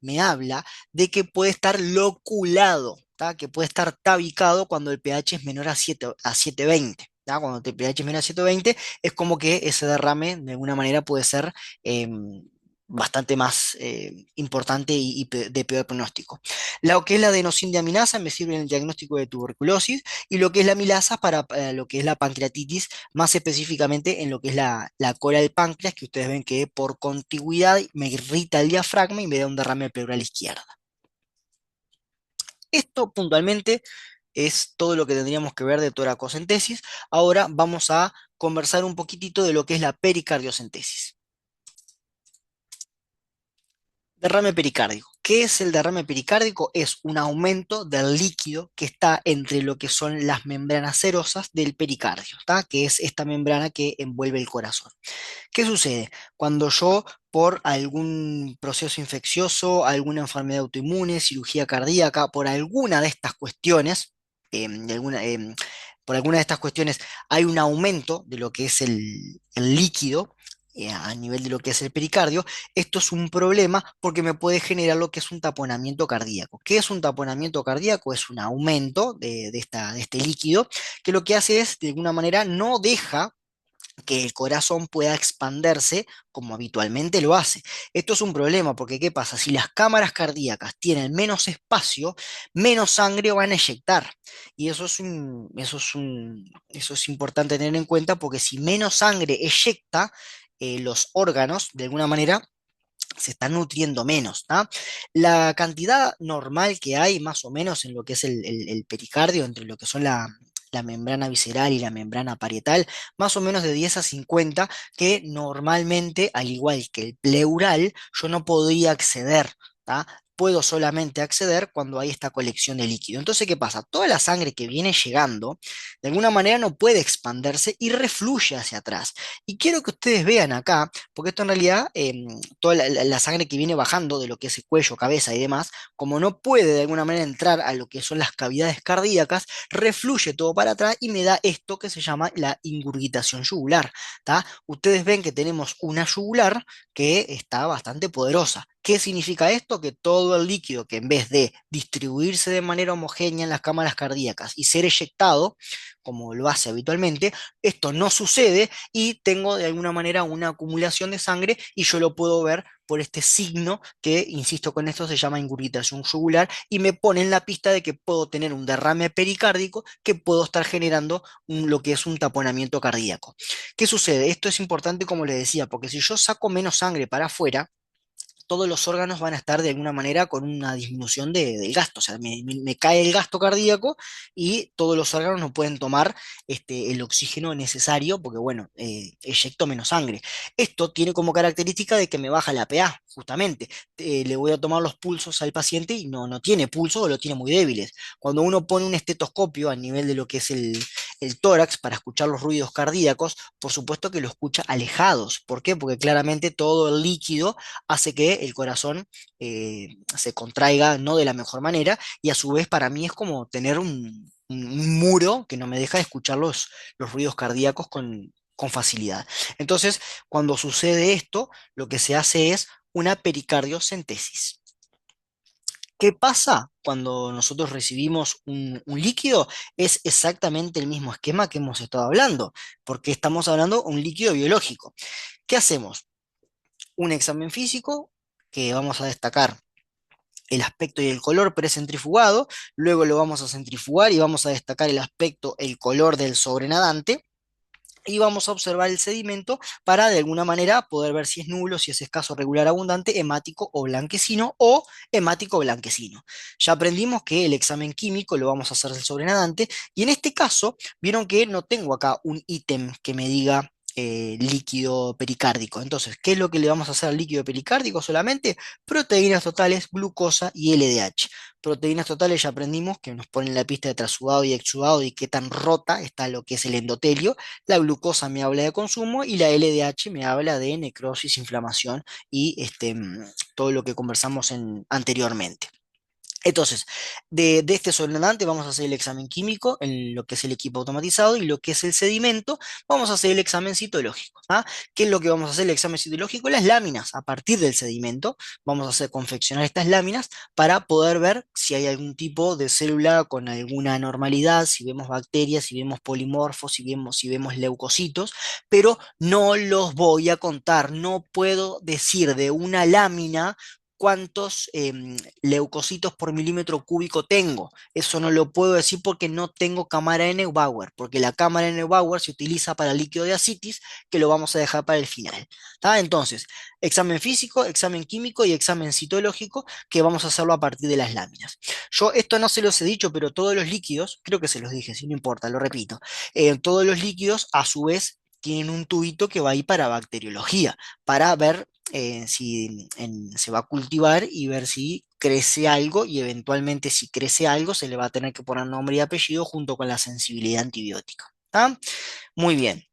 de que puede estar loculado, ¿tá? Que puede estar tabicado cuando el pH es menor a 720. ¿Tá? Cuando el pH es menor a 720 es como que ese derrame de alguna manera puede ser bastante más importante y de peor pronóstico. Lo que es la adenosine me sirve en el diagnóstico de tuberculosis y lo que es la amilasa para lo que es la pancreatitis, más específicamente en lo que es la cola del páncreas, que ustedes ven que por contigüidad me irrita el diafragma y me da un derrame pleural izquierda. Esto puntualmente es todo lo que tendríamos que ver de toracocentesis. Ahora vamos a conversar un poquitito de lo que es la pericardiocentesis. Derrame pericárdico. ¿Qué es el derrame pericárdico? Es un aumento del líquido que está entre lo que son las membranas serosas del pericardio, ¿tá? Que es esta membrana que envuelve el corazón. ¿Qué sucede? Cuando yo, por algún proceso infeccioso, alguna enfermedad autoinmune, cirugía cardíaca, por alguna de estas cuestiones hay un aumento de lo que es el líquido a nivel de lo que es el pericardio, esto es un problema porque me puede generar lo que es un taponamiento cardíaco. ¿Qué es un taponamiento cardíaco? Es un aumento de este líquido que lo que hace es, de alguna manera, no deja que el corazón pueda expandirse como habitualmente lo hace. Esto es un problema porque ¿qué pasa? Si las cámaras cardíacas tienen menos espacio, menos sangre van a eyectar. Y eso es importante tener en cuenta porque si menos sangre eyecta, los órganos, de alguna manera, se están nutriendo menos, ¿tá? La cantidad normal que hay más o menos en lo que es el pericardio, entre lo que son la membrana visceral y la membrana parietal, más o menos de 10 a 50, que normalmente, al igual que el pleural, yo no podría acceder, ¿tá? Puedo solamente acceder cuando hay esta colección de líquido. Entonces, ¿qué pasa? Toda la sangre que viene llegando, de alguna manera no puede expandirse y refluye hacia atrás. Y quiero que ustedes vean acá, porque esto en realidad, toda la sangre que viene bajando de lo que es el cuello, cabeza y demás, como no puede de alguna manera entrar a lo que son las cavidades cardíacas, refluye todo para atrás y me da esto que se llama la ingurgitación yugular. ¿Tá? Ustedes ven que tenemos una yugular que está bastante poderosa. ¿Qué significa esto? Que todo el líquido que en vez de distribuirse de manera homogénea en las cámaras cardíacas y ser eyectado, como lo hace habitualmente, esto no sucede y tengo de alguna manera una acumulación de sangre y yo lo puedo ver por este signo que, insisto con esto, se llama ingurgitación yugular y me pone en la pista de que puedo tener un derrame pericárdico, que puedo estar generando lo que es un taponamiento cardíaco. ¿Qué sucede? Esto es importante, como les decía, porque si yo saco menos sangre para afuera, todos los órganos van a estar de alguna manera con una disminución del gasto, o sea, me cae el gasto cardíaco y todos los órganos no pueden tomar el oxígeno necesario porque, bueno, eyecto menos sangre. Esto tiene como característica de que me baja la PA, justamente. Le voy a tomar los pulsos al paciente y no tiene pulso o lo tiene muy débiles. Cuando uno pone un estetoscopio a nivel de lo que es el tórax para escuchar los ruidos cardíacos, por supuesto que lo escucha alejados. ¿Por qué? Porque claramente todo el líquido hace que el corazón se contraiga no de la mejor manera y a su vez para mí es como tener un muro que no me deja de escuchar los ruidos cardíacos con facilidad. Entonces, cuando sucede esto, lo que se hace es una pericardiocentesis. ¿Qué pasa cuando nosotros recibimos un líquido? Es exactamente el mismo esquema que hemos estado hablando, porque estamos hablando de un líquido biológico. ¿Qué hacemos? Un examen físico que vamos a destacar el aspecto y el color precentrifugado, luego lo vamos a centrifugar y vamos a destacar el aspecto, el color del sobrenadante. y vamos a observar el sedimento para de alguna manera poder ver si es nulo, si es escaso, regular, abundante, hemático o blanquecino o hemático blanquecino. Ya aprendimos que el examen químico lo vamos a hacer del sobrenadante y en este caso vieron que no tengo acá un ítem que me diga líquido pericárdico. Entonces, ¿qué es lo que le vamos a hacer al líquido pericárdico? Solamente proteínas totales, glucosa y LDH. Proteínas totales ya aprendimos que nos ponen la pista de trasudado y exudado y qué tan rota está lo que es el endotelio. La glucosa me habla de consumo y la LDH me habla de necrosis, inflamación y todo lo que conversamos anteriormente. Entonces, de este sobrenadante vamos a hacer el examen químico en lo que es el equipo automatizado y lo que es el sedimento, vamos a hacer el examen citológico. ¿Ah? ¿Qué es lo que vamos a hacer el examen citológico? Las láminas, a partir del sedimento, vamos a hacer confeccionar estas láminas para poder ver si hay algún tipo de célula con alguna anormalidad, si vemos bacterias, si vemos polimorfos, si vemos leucocitos, pero no los voy a contar, no puedo decir de una lámina cuántos leucocitos por milímetro cúbico tengo. Eso no lo puedo decir porque no tengo cámara de Neubauer, porque la cámara de Neubauer se utiliza para líquido de ascitis, que lo vamos a dejar para el final. ¿Tá? Entonces, examen físico, examen químico y examen citológico, que vamos a hacerlo a partir de las láminas. Yo esto no se los he dicho, pero todos los líquidos, creo que se los dije, si no importa, lo repito, todos los líquidos a su vez tienen un tubito que va ahí para bacteriología, para ver si se va a cultivar y ver si crece algo y eventualmente si crece algo se le va a tener que poner nombre y apellido junto con la sensibilidad antibiótica. ¿Tá? Muy bien.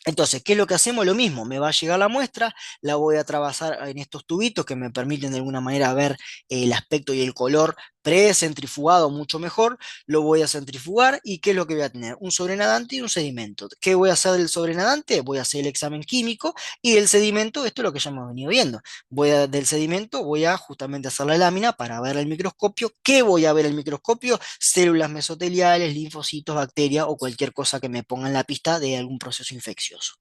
Entonces, ¿qué es lo que hacemos? Lo mismo, me va a llegar la muestra, la voy a trabajar en estos tubitos que me permiten de alguna manera ver el aspecto y el color pre-centrifugado mucho mejor, lo voy a centrifugar y ¿qué es lo que voy a tener? Un sobrenadante y un sedimento. ¿Qué voy a hacer del sobrenadante? Voy a hacer el examen químico y del sedimento, esto es lo que ya hemos venido viendo. Del sedimento voy a justamente hacer la lámina para ver el microscopio. ¿Qué voy a ver el microscopio? Células mesoteliales, linfocitos, bacterias o cualquier cosa que me ponga en la pista de algún proceso infeccioso.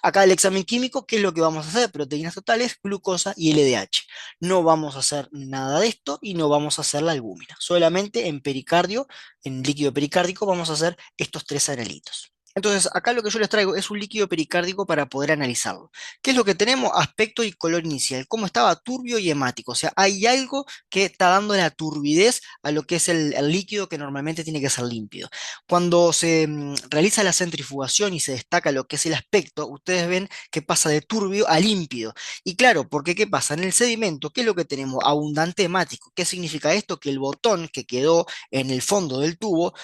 Acá el examen químico, ¿qué es lo que vamos a hacer? Proteínas totales, glucosa y LDH. No vamos a hacer nada de esto y no vamos a hacer la albúmina. Solamente en pericardio, en líquido pericárdico, vamos a hacer estos tres analitos. Entonces, acá lo que yo les traigo es un líquido pericárdico para poder analizarlo. ¿Qué es lo que tenemos? Aspecto y color inicial. ¿Cómo estaba? Turbio y hemático. O sea, hay algo que está dando la turbidez a lo que es el líquido que normalmente tiene que ser límpido. Cuando se realiza la centrifugación y se destaca lo que es el aspecto, ustedes ven que pasa de turbio a límpido. Y claro, porque ¿qué pasa? En el sedimento, ¿qué es lo que tenemos? Abundante hemático. ¿Qué significa esto? Que el botón que quedó en el fondo del tubo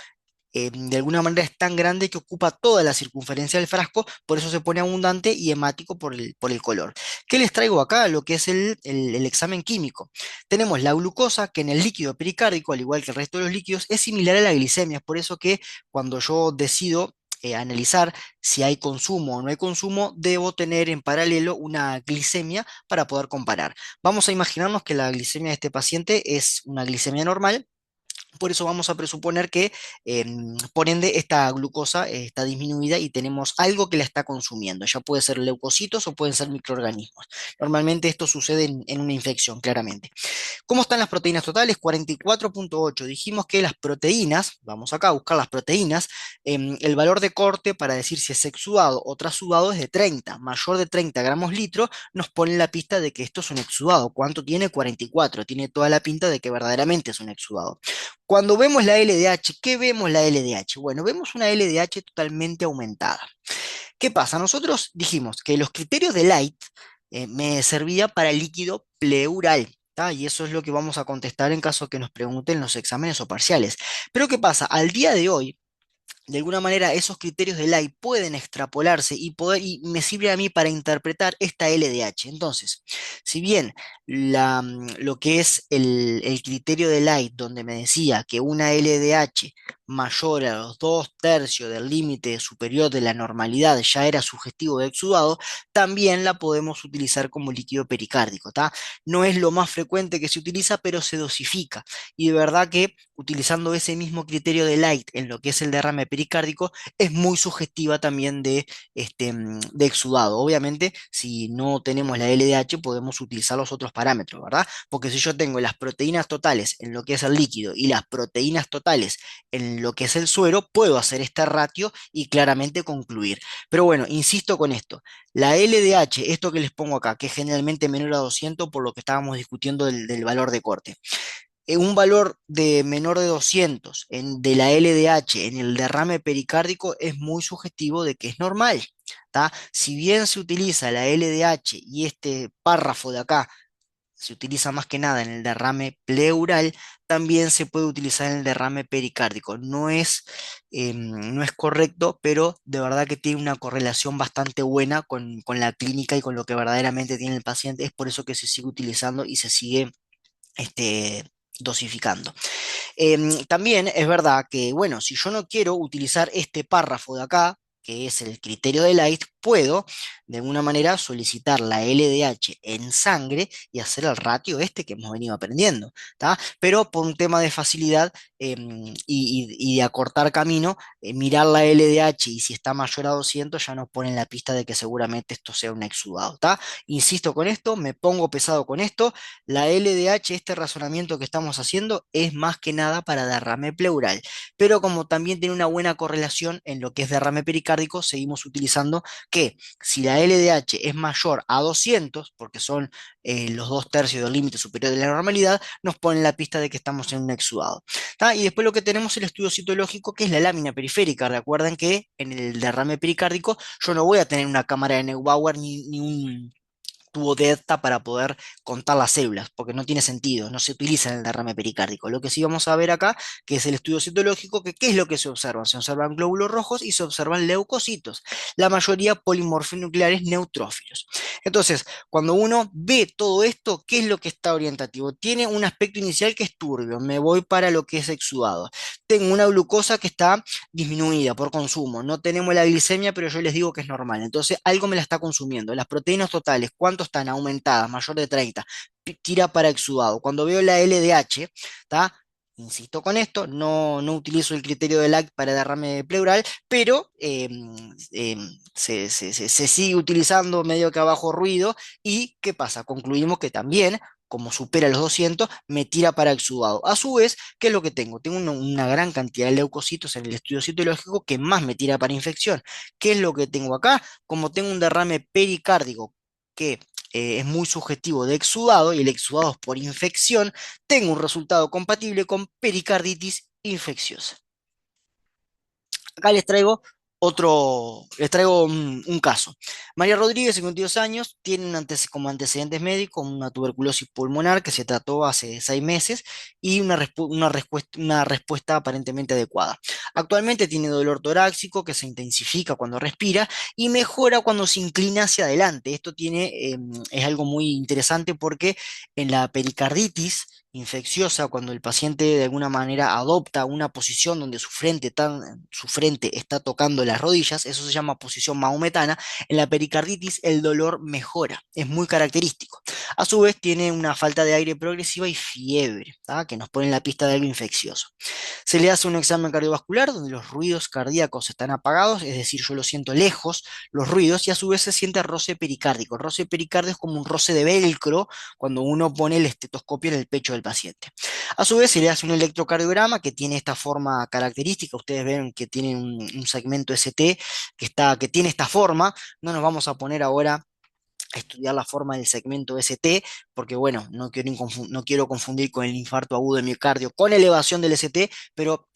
de alguna manera es tan grande que ocupa toda la circunferencia del frasco, por eso se pone abundante y hemático por el color. ¿Qué les traigo acá? Lo que es el examen químico. Tenemos la glucosa, que en el líquido pericárdico, al igual que el resto de los líquidos, es similar a la glicemia. Es por eso que cuando yo decido analizar si hay consumo o no hay consumo, debo tener en paralelo una glicemia para poder comparar. Vamos a imaginarnos que la glicemia de este paciente es una glicemia normal, por eso vamos a presuponer que, por ende, esta glucosa está disminuida y tenemos algo que la está consumiendo. Ya puede ser leucocitos o pueden ser microorganismos. Normalmente esto sucede en una infección, claramente. ¿Cómo están las proteínas totales? 44,8. Dijimos que las proteínas, vamos acá a buscar las proteínas, el valor de corte para decir si es exudado o trasudado es de 30. Mayor de 30 gramos litro nos pone la pista de que esto es un exudado. ¿Cuánto tiene? 44. Tiene toda la pinta de que verdaderamente es un exudado. Cuando vemos la LDH, ¿qué vemos la LDH? Bueno, vemos una LDH totalmente aumentada. ¿Qué pasa? Nosotros dijimos que los criterios de Light me servía para el líquido pleural. ¿Tá? Y eso es lo que vamos a contestar en caso que nos pregunten los exámenes o parciales. Pero ¿qué pasa? Al día de hoy, de alguna manera esos criterios de Light pueden extrapolarse y me sirve a mí para interpretar esta LDH. Entonces, si bien lo que es el criterio de Light, donde me decía que una LDH mayor a los 2/3 del límite superior de la normalidad ya era sugestivo de exudado, también la podemos utilizar como líquido pericárdico, ¿tá? No es lo más frecuente que se utiliza, pero se dosifica. Y de verdad que utilizando ese mismo criterio de Light en lo que es el derrame pericárdico, es muy sugestiva también de exudado. Obviamente, si no tenemos la LDH, podemos utilizar los otros parámetros, ¿verdad? Porque si yo tengo las proteínas totales en lo que es el líquido y las proteínas totales en lo que es el suero, puedo hacer este ratio y claramente concluir. Pero bueno, insisto con esto. La LDH, esto que les pongo acá, que es generalmente menor a 200 por lo que estábamos discutiendo del valor de corte. Un valor de menor de 200 de la LDH en el derrame pericárdico es muy sugestivo de que es normal. ¿Tá? Si bien se utiliza la LDH y este párrafo de acá se utiliza más que nada en el derrame pleural, también se puede utilizar en el derrame pericárdico. No es correcto, pero de verdad que tiene una correlación bastante buena con la clínica y con lo que verdaderamente tiene el paciente. Es por eso que se sigue utilizando y se sigue este, dosificando. También es verdad que, bueno, si yo no quiero utilizar este párrafo de acá, que es el criterio de Light, puedo de alguna manera solicitar la LDH en sangre y hacer el ratio este que hemos venido aprendiendo, ¿tá? Pero por un tema de facilidad y de acortar camino, mirar la LDH y si está mayor a 200 ya nos pone en la pista de que seguramente esto sea un exudado, ¿tá? Insisto con esto, me pongo pesado con esto. La LDH, este razonamiento que estamos haciendo, es más que nada para derrame pleural, pero como también tiene una buena correlación en lo que es derrame pericárdico, seguimos utilizando que si la LDH es mayor a 200, porque son los 2/3 del límite superior de la normalidad, nos pone en la pista de que estamos en un exudado. ¿Tá? Y después lo que tenemos es el estudio citológico, que es la lámina periférica. Recuerden que en el derrame pericárdico yo no voy a tener una cámara de Neubauer ni un tubo de EDTA para poder contar las células, porque no tiene sentido, no se utiliza en el derrame pericárdico. Lo que sí vamos a ver acá, que es el estudio citológico, que ¿qué es lo que se observa? Se observan glóbulos rojos y se observan leucocitos, la mayoría polimorfinucleares neutrófilos. Entonces, cuando uno ve todo esto, ¿qué es lo que está orientativo? Tiene un aspecto inicial que es turbio, me voy para lo que es exudado. Tengo una glucosa que está disminuida por consumo. No tenemos la glicemia, pero yo les digo que es normal. Entonces, algo me la está consumiendo. Las proteínas totales, ¿cuánto están aumentadas? Mayor de 30. Tira para exudado. Cuando veo la LDH, ¿está? Insisto con esto, no utilizo el criterio de LAC para derrame pleural, pero se sigue utilizando medio que a bajo ruido. ¿Y qué pasa? Concluimos que también, como supera los 200, me tira para exudado. A su vez, ¿qué es lo que tengo? Tengo una gran cantidad de leucocitos en el estudio citológico que más me tira para infección. ¿Qué es lo que tengo acá? Como tengo un derrame pericárdico que es muy subjetivo de exudado y el exudado es por infección, tengo un resultado compatible con pericarditis infecciosa. Acá les traigo un caso. María Rodríguez, 52 años, tiene como antecedentes médicos una tuberculosis pulmonar que se trató hace 6 meses y una respuesta aparentemente adecuada. Actualmente tiene dolor torácico que se intensifica cuando respira y mejora cuando se inclina hacia adelante. Es algo muy interesante porque en la pericarditis infecciosa, cuando el paciente de alguna manera adopta una posición donde su frente está tocando las rodillas, eso se llama posición maometana, en la pericarditis el dolor mejora, es muy característico. A su vez tiene una falta de aire progresiva y fiebre, ¿tá? Que nos pone en la pista de algo infeccioso. Se le hace un examen cardiovascular donde los ruidos cardíacos están apagados, es decir, yo lo siento lejos, los ruidos, y a su vez se siente roce pericárdico. El roce pericárdico es como un roce de velcro cuando uno pone el estetoscopio en el pecho del paciente. A su vez se le hace un electrocardiograma que tiene esta forma característica. Ustedes ven que tiene un segmento ST que tiene esta forma. No nos vamos a poner ahora a estudiar la forma del segmento ST, porque bueno, no quiero confundir con el infarto agudo de miocardio con elevación del ST, pero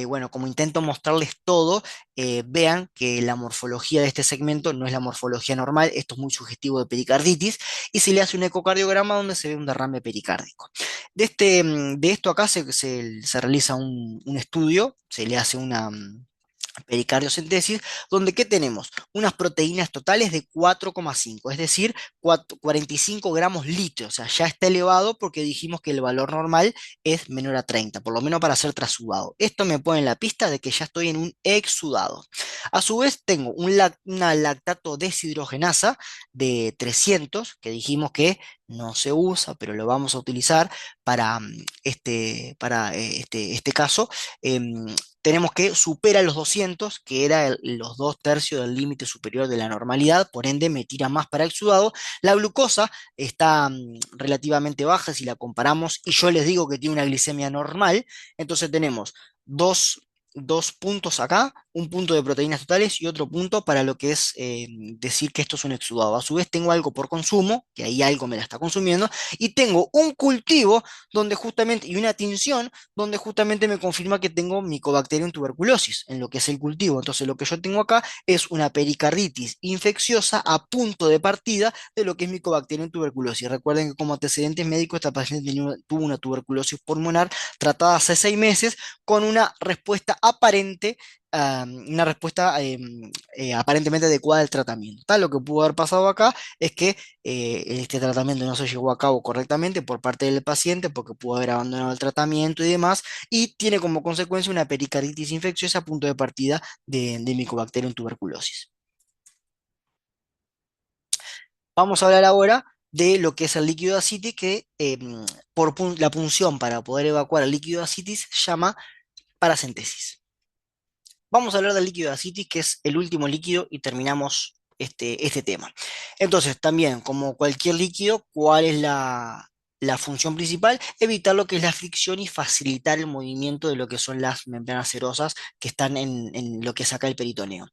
bueno, como intento mostrarles todo, vean que la morfología de este segmento no es la morfología normal, esto es muy sugestivo de pericarditis, y se le hace un ecocardiograma donde se ve un derrame pericárdico. De esto acá se realiza un estudio, se le hace una pericardiocentesis, donde ¿qué tenemos? Unas proteínas totales de 4,5, es decir, 45 gramos litro, o sea, ya está elevado porque dijimos que el valor normal es menor a 30, por lo menos para ser trasudado. Esto me pone en la pista de que ya estoy en un exudado. A su vez, tengo una lactato deshidrogenasa de 300, que dijimos que no se usa, pero lo vamos a utilizar para este caso. em, Tenemos que supera los 200, que era los 2/3 del límite superior de la normalidad, por ende me tira más para el sudado. La glucosa está relativamente baja si la comparamos, y yo les digo que tiene una glicemia normal, entonces tenemos dos, dos puntos acá, un punto de proteínas totales y otro punto para lo que es decir que esto es un exudado. A su vez tengo algo por consumo, que ahí algo me la está consumiendo, y tengo un cultivo donde justamente, y una tinción donde justamente me confirma que tengo Mycobacterium tuberculosis en lo que es el cultivo. Entonces lo que yo tengo acá es una pericarditis infecciosa a punto de partida de lo que es Mycobacterium tuberculosis. Recuerden que como antecedentes médicos esta paciente tuvo una tuberculosis pulmonar tratada hace 6 meses con una respuesta aparente, una respuesta aparentemente adecuada al tratamiento. Tal, lo que pudo haber pasado acá es que este tratamiento no se llevó a cabo correctamente por parte del paciente porque pudo haber abandonado el tratamiento y demás, y tiene como consecuencia una pericarditis infecciosa a punto de partida de Mycobacterium tuberculosis. Vamos a hablar ahora de lo que es el líquido de ascitis, que la punción para poder evacuar el líquido de ascitis se llama paracentesis. Vamos a hablar del líquido de ascitis, que es el último líquido, y terminamos este tema. Entonces, también, como cualquier líquido, ¿cuál es la función principal? Evitar lo que es la fricción y facilitar el movimiento de lo que son las membranas serosas que están en lo que es acá el peritoneo.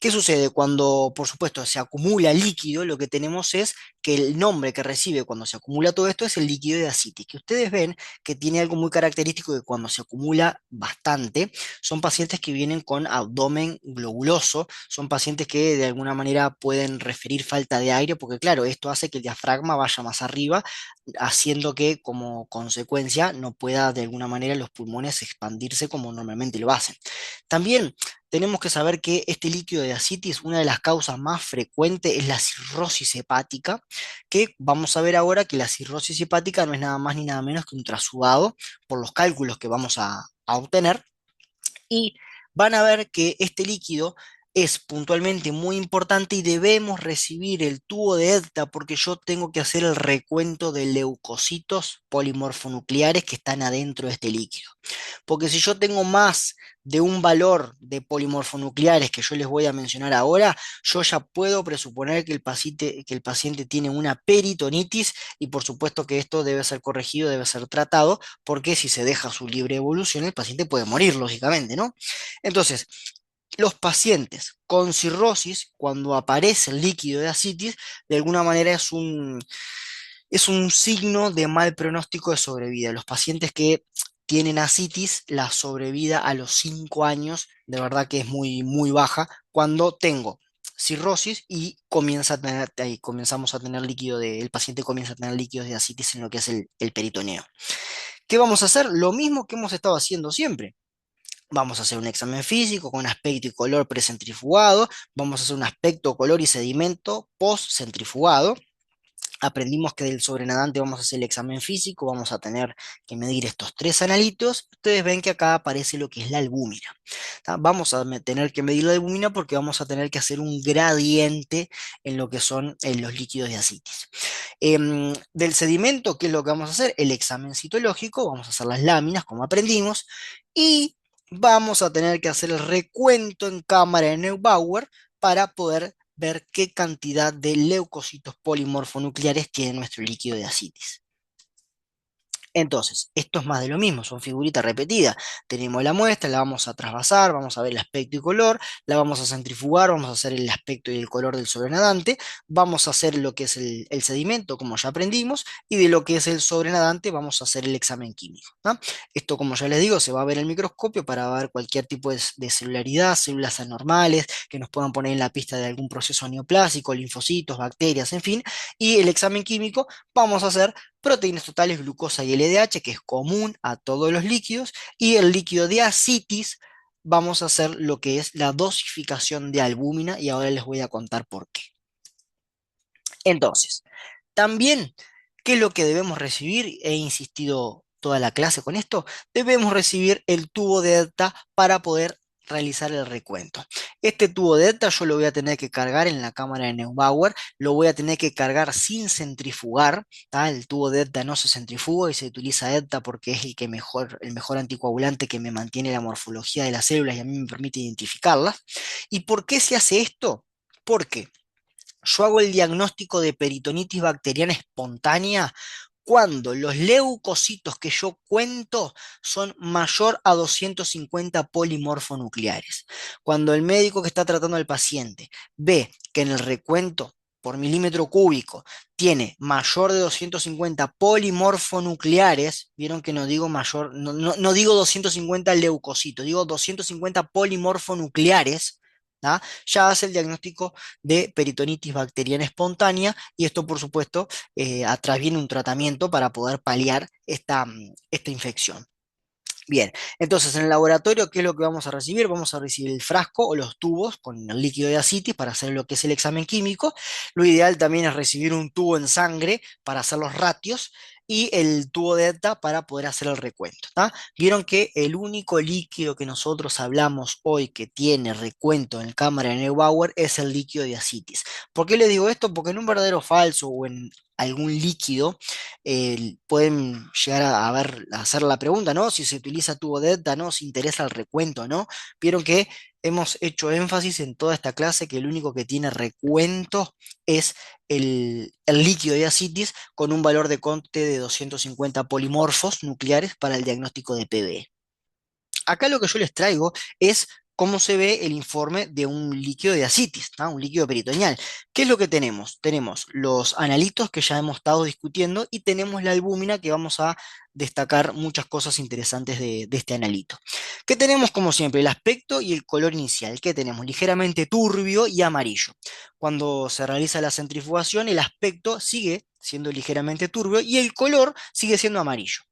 ¿Qué sucede? Cuando, por supuesto, se acumula líquido, lo que tenemos es que el nombre que recibe cuando se acumula todo esto es el líquido de ascitis, que ustedes ven que tiene algo muy característico, que cuando se acumula bastante, son pacientes que vienen con abdomen globuloso, son pacientes que de alguna manera pueden referir falta de aire, porque claro, esto hace que el diafragma vaya más arriba, haciendo que como consecuencia no pueda de alguna manera los pulmones expandirse como normalmente lo hacen. También tenemos que saber que este líquido de ascitis, una de las causas más frecuentes es la cirrosis hepática, que vamos a ver ahora que la cirrosis hepática no es nada más ni nada menos que un trasudado por los cálculos que vamos a obtener, y van a ver que este líquido es puntualmente muy importante y debemos recibir el tubo de EDTA porque yo tengo que hacer el recuento de leucocitos polimorfonucleares que están adentro de este líquido. Porque si yo tengo más de un valor de polimorfonucleares que yo les voy a mencionar ahora, yo ya puedo presuponer que el paciente tiene una peritonitis, y por supuesto que esto debe ser corregido, debe ser tratado, porque si se deja su libre evolución, el paciente puede morir, lógicamente, ¿no? Entonces, los pacientes con cirrosis, cuando aparece el líquido de ascitis, de alguna manera es un signo de mal pronóstico de sobrevida. Los pacientes que tienen ascitis, la sobrevida a los 5 años, de verdad que es muy, muy baja, cuando tengo cirrosis y ahí comenzamos a tener el paciente comienza a tener líquidos de ascitis en lo que es el peritoneo. ¿Qué vamos a hacer? Lo mismo que hemos estado haciendo siempre. Vamos a hacer un examen físico con aspecto y color precentrifugado, vamos a hacer un aspecto, color y sedimento post-centrifugado. Aprendimos que del sobrenadante vamos a hacer el examen físico, vamos a tener que medir estos tres analitos. Ustedes ven que acá aparece lo que es la albúmina. ¿Tá? Vamos a tener que medir la albúmina porque vamos a tener que hacer un gradiente en lo que son los líquidos de ascitis. Del sedimento, ¿qué es lo que vamos a hacer? El examen citológico, vamos a hacer las láminas como aprendimos, y vamos a tener que hacer el recuento en cámara de Neubauer para poder ver qué cantidad de leucocitos polimorfonucleares tiene nuestro líquido de ascitis. Entonces, esto es más de lo mismo, son figuritas repetidas. Tenemos la muestra, la vamos a trasvasar, vamos a ver el aspecto y color, la vamos a centrifugar, vamos a hacer el aspecto y el color del sobrenadante, vamos a hacer lo que es el sedimento, como ya aprendimos, y de lo que es el sobrenadante vamos a hacer el examen químico. ¿Ah? Esto, como ya les digo, se va a ver en el microscopio para ver cualquier tipo de celularidad, células anormales que nos puedan poner en la pista de algún proceso neoplásico, linfocitos, bacterias, en fin, y el examen químico vamos a hacer proteínas totales, glucosa y LDH, que es común a todos los líquidos, y el líquido de ascitis vamos a hacer lo que es la dosificación de albúmina, y ahora les voy a contar por qué. Entonces, también, ¿qué es lo que debemos recibir? He insistido toda la clase con esto. Debemos recibir el tubo de EDTA para poder realizar el recuento. Este tubo delta yo lo voy a tener que cargar en la cámara de Neubauer, lo voy a tener que cargar sin centrifugar, ¿tá? El tubo delta no se centrifuga y se utiliza delta porque es el mejor anticoagulante que me mantiene la morfología de las células y a mí me permite identificarlas. ¿Y por qué se hace esto? Porque yo hago el diagnóstico de peritonitis bacteriana espontánea cuando los leucocitos que yo cuento son mayor a 250 polimorfonucleares. Cuando el médico que está tratando al paciente ve que en el recuento por milímetro cúbico tiene mayor de 250 polimorfonucleares, vieron que no digo mayor, no digo 250 leucocitos, digo 250 polimorfonucleares, ¿tá? Ya hace el diagnóstico de peritonitis bacteriana espontánea y esto, por supuesto, atrás viene un tratamiento para poder paliar esta infección. Bien, entonces en el laboratorio, ¿qué es lo que vamos a recibir? Vamos a recibir el frasco o los tubos con el líquido de ascitis para hacer lo que es el examen químico. Lo ideal también es recibir un tubo en sangre para hacer los ratios y el tubo de ETA para poder hacer el recuento, ¿tá? Vieron que el único líquido que nosotros hablamos hoy que tiene recuento en cámara de Neubauer es el líquido de ascitis. ¿Por qué les digo esto? Porque en un verdadero falso o en algún líquido pueden llegar a hacer la pregunta, ¿no? Si se utiliza tubo delta, ¿no? Si interesa el recuento, ¿no? Vieron que hemos hecho énfasis en toda esta clase que el único que tiene recuento es el líquido de ascitis con un valor de Conte de 250 polimorfos nucleares para el diagnóstico de PB. Acá lo que yo les traigo es cómo se ve el informe de un líquido de ascitis, ¿tá? Un líquido peritoneal. ¿Qué es lo que tenemos? Tenemos los analitos que ya hemos estado discutiendo y tenemos la albúmina que vamos a destacar muchas cosas interesantes de este analito. ¿Qué tenemos como siempre? El aspecto y el color inicial. ¿Qué tenemos? Ligeramente turbio y amarillo. Cuando se realiza la centrifugación, el aspecto sigue siendo ligeramente turbio y el color sigue siendo amarillo.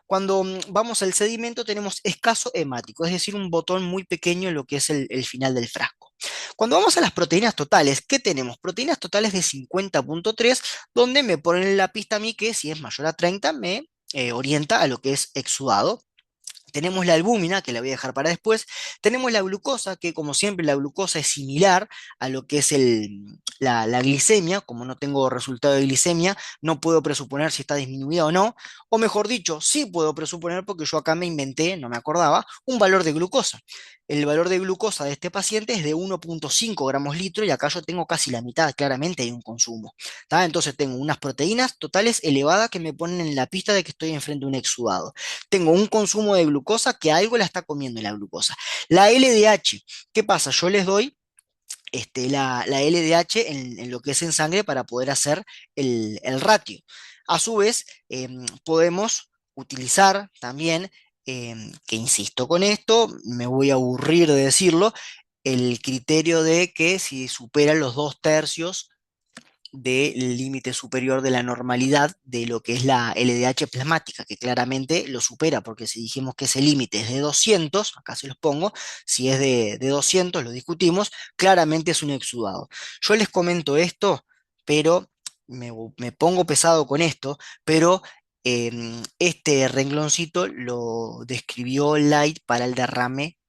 Cuando vamos al sedimento tenemos escaso hemático, es decir, un botón muy pequeño en lo que es el final del frasco. Cuando vamos a las proteínas totales, ¿qué tenemos? Proteínas totales de 50.3, donde me ponen en la pista a mí que si es mayor a 30 me orienta a lo que es exudado. Tenemos la albúmina, que la voy a dejar para después. Tenemos la glucosa, que como siempre la glucosa es similar a lo que es la glicemia. Como no tengo resultado de glicemia, no puedo presuponer si está disminuida o no. O mejor dicho, sí puedo presuponer porque yo acá me inventé, no me acordaba, un valor de glucosa. El valor de glucosa de este paciente es de 1.5 gramos litro y acá yo tengo casi la mitad, claramente hay un consumo. ¿Tá? Entonces tengo unas proteínas totales elevadas que me ponen en la pista de que estoy enfrente de un exudado. Tengo un consumo de glucosa que algo la está comiendo la glucosa. La LDH, ¿qué pasa? Yo les doy la LDH en lo que es en sangre para poder hacer el ratio. A su vez, podemos utilizar también, que insisto con esto, me voy a aburrir de decirlo, el criterio de que si supera los 2/3 del límite superior de la normalidad de lo que es la LDH plasmática, que claramente lo supera, porque si dijimos que ese límite es de 200, acá se los pongo, si es de 200, lo discutimos, claramente es un exudado. Yo les comento esto, pero me pongo pesado con esto, pero este rengloncito lo describió Light para el derrame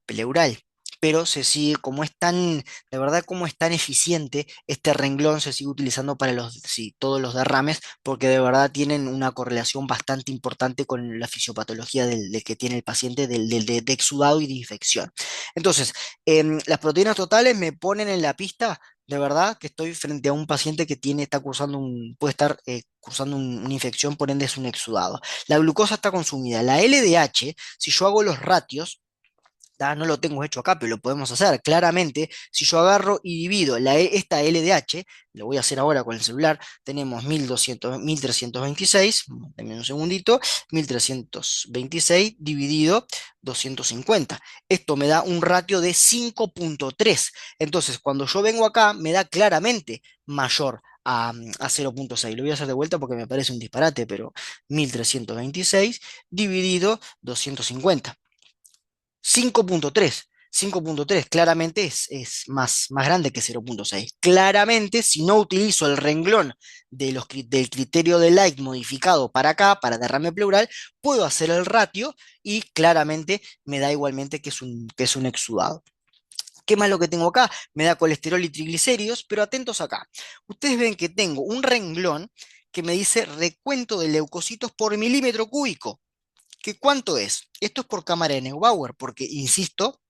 pleural. Pero se sigue, como es tan, de verdad, como es tan eficiente, este renglón se sigue utilizando para sí, todos los derrames, porque de verdad tienen una correlación bastante importante con la fisiopatología del que tiene el paciente, de exudado y de infección. Entonces, las proteínas totales me ponen en la pista, de verdad, que estoy frente a un paciente que está cursando puede estar cursando una infección, por ende es un exudado. La glucosa está consumida. La LDH, si yo hago los ratios, no lo tengo hecho acá, pero lo podemos hacer claramente. Si yo agarro y divido esta LDH, lo voy a hacer ahora con el celular, tenemos 1200, 1326, denme un segundito, 1326 dividido 250. Esto me da un ratio de 5.3. Entonces, cuando yo vengo acá, me da claramente mayor a 0.6. Lo voy a hacer de vuelta porque me parece un disparate, pero 1326 dividido 250. 5.3. 5.3 claramente es más grande que 0.6. Claramente, si no utilizo el renglón del criterio de Light modificado para acá, para derrame pleural, puedo hacer el ratio y claramente me da igualmente que es un exudado. ¿Qué más lo que tengo acá? Me da colesterol y triglicéridos, pero atentos acá. Ustedes ven que tengo un renglón que me dice recuento de leucocitos por milímetro cúbico. ¿Qué cuánto es? Esto es por cámara de Neubauer, porque, insisto,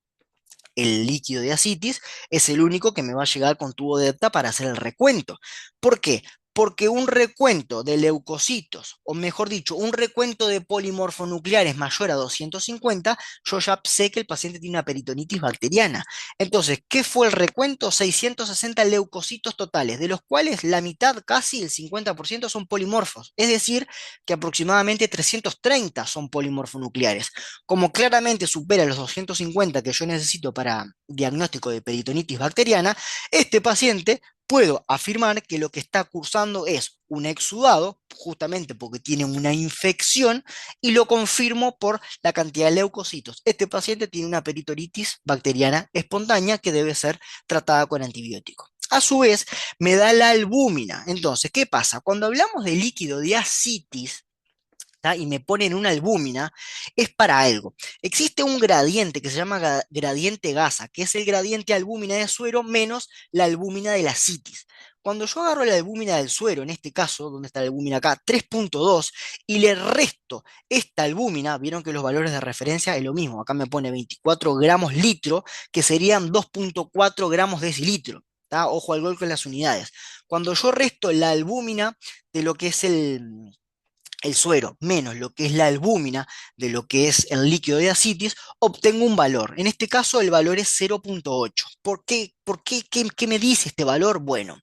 el líquido de asitis es el único que me va a llegar con tubo de EPTA para hacer el recuento. ¿Por qué? Porque un recuento de leucocitos, o mejor dicho, un recuento de polimorfonucleares mayor a 250, yo ya sé que el paciente tiene una peritonitis bacteriana. Entonces, ¿qué fue el recuento? 660 leucocitos totales, de los cuales la mitad, casi el 50%, son polimorfos. Es decir, que aproximadamente 330 son polimorfonucleares. Como claramente supera los 250 que yo necesito para diagnóstico de peritonitis bacteriana, este paciente puedo afirmar que lo que está cursando es un exudado, justamente porque tiene una infección, y lo confirmo por la cantidad de leucocitos. Este paciente tiene una peritonitis bacteriana espontánea que debe ser tratada con antibiótico. A su vez, me da la albúmina. Entonces, ¿qué pasa? Cuando hablamos de líquido de ascitis, ¿tá? Y me ponen una albúmina, es para algo. Existe un gradiente que se llama gradiente Gasa, que es el gradiente albúmina de suero menos la albúmina de la citis. Cuando yo agarro la albúmina del suero, en este caso, ¿dónde está la albúmina acá? 3.2, y le resto esta albúmina, vieron que los valores de referencia es lo mismo, acá me pone 24 gramos litro, que serían 2.4 gramos decilitro. ¿Tá? Ojo al gol con las unidades. Cuando yo resto la albúmina de lo que es el suero menos lo que es la albúmina de lo que es el líquido de asitis, obtengo un valor. En este caso el valor es 0.8. ¿Por qué? ¿Por qué? ¿Qué me dice este valor? Bueno,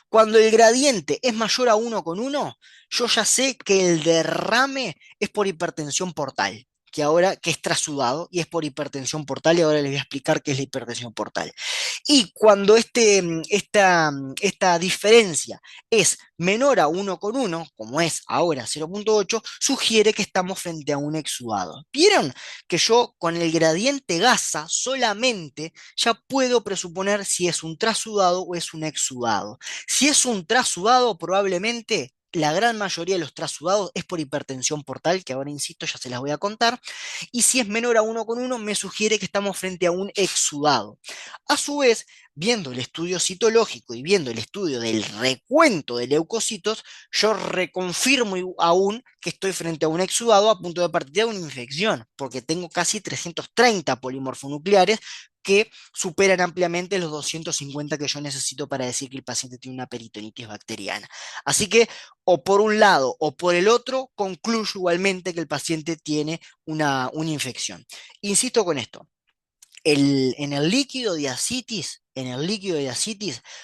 cuando el gradiente es mayor a 1,1, yo ya sé que el derrame es por hipertensión portal, que es trasudado y es por hipertensión portal, y ahora les voy a explicar qué es la hipertensión portal. Y cuando esta diferencia es menor a 1,1, como es ahora 0.8, sugiere que estamos frente a un exudado. ¿Vieron que yo con el gradiente gasa solamente ya puedo presuponer si es un trasudado o es un exudado? Si es un trasudado, probablemente la gran mayoría de los trasudados es por hipertensión portal, que ahora insisto, ya se las voy a contar, y si es menor a 1,1 me sugiere que estamos frente a un exudado. A su vez, viendo el estudio citológico y viendo el estudio del recuento de leucocitos, yo reconfirmo aún que estoy frente a un exudado a punto de partida de una infección, porque tengo casi 330 polimorfonucleares que superan ampliamente los 250 que yo necesito para decir que el paciente tiene una peritonitis bacteriana. Así que, o por un lado o por el otro, concluyo igualmente que el paciente tiene una infección. Insisto con esto. En el líquido de asitis,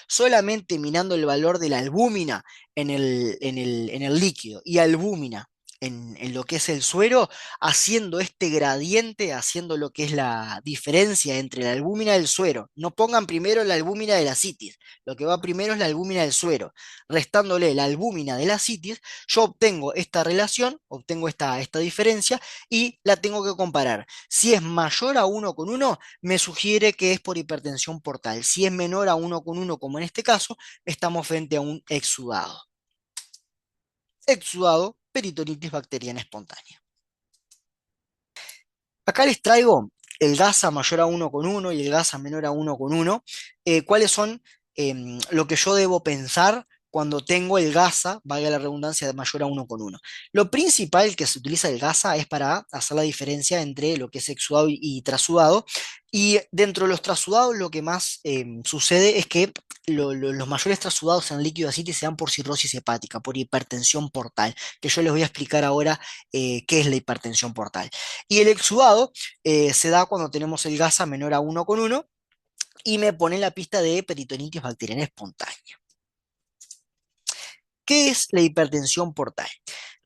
solamente mirando el valor de la albúmina en el líquido y albúmina en lo que es el suero, haciendo este gradiente, haciendo lo que es la diferencia entre la albúmina del suero. No pongan primero la albúmina de la asitis, lo que va primero es la albúmina del suero. Restándole la albúmina de la asitis, yo obtengo esta relación, obtengo esta diferencia y la tengo que comparar. Si es mayor a 1,1, me sugiere que es por hipertensión portal. Si es menor a 1,1, como en este caso, estamos frente a un exudado. Exudado, peritonitis bacteriana espontánea. Acá les traigo el GASA mayor a 1,1 y el GASA menor a 1,1. ¿Cuáles son lo que yo debo pensar cuando tengo el GASA, valga la redundancia, de mayor a 1,1? Lo principal que se utiliza el GASA es para hacer la diferencia entre lo que es exudado y trasudado. Y dentro de los trasudados lo que más sucede es que los mayores trasudados en líquido ascitis se dan por cirrosis hepática, por hipertensión portal, que yo les voy a explicar ahora qué es la hipertensión portal. Y el exudado se da cuando tenemos el GASA menor a 1,1 y me pone en la pista de peritonitis bacteriana espontánea. ¿Qué es la hipertensión portal?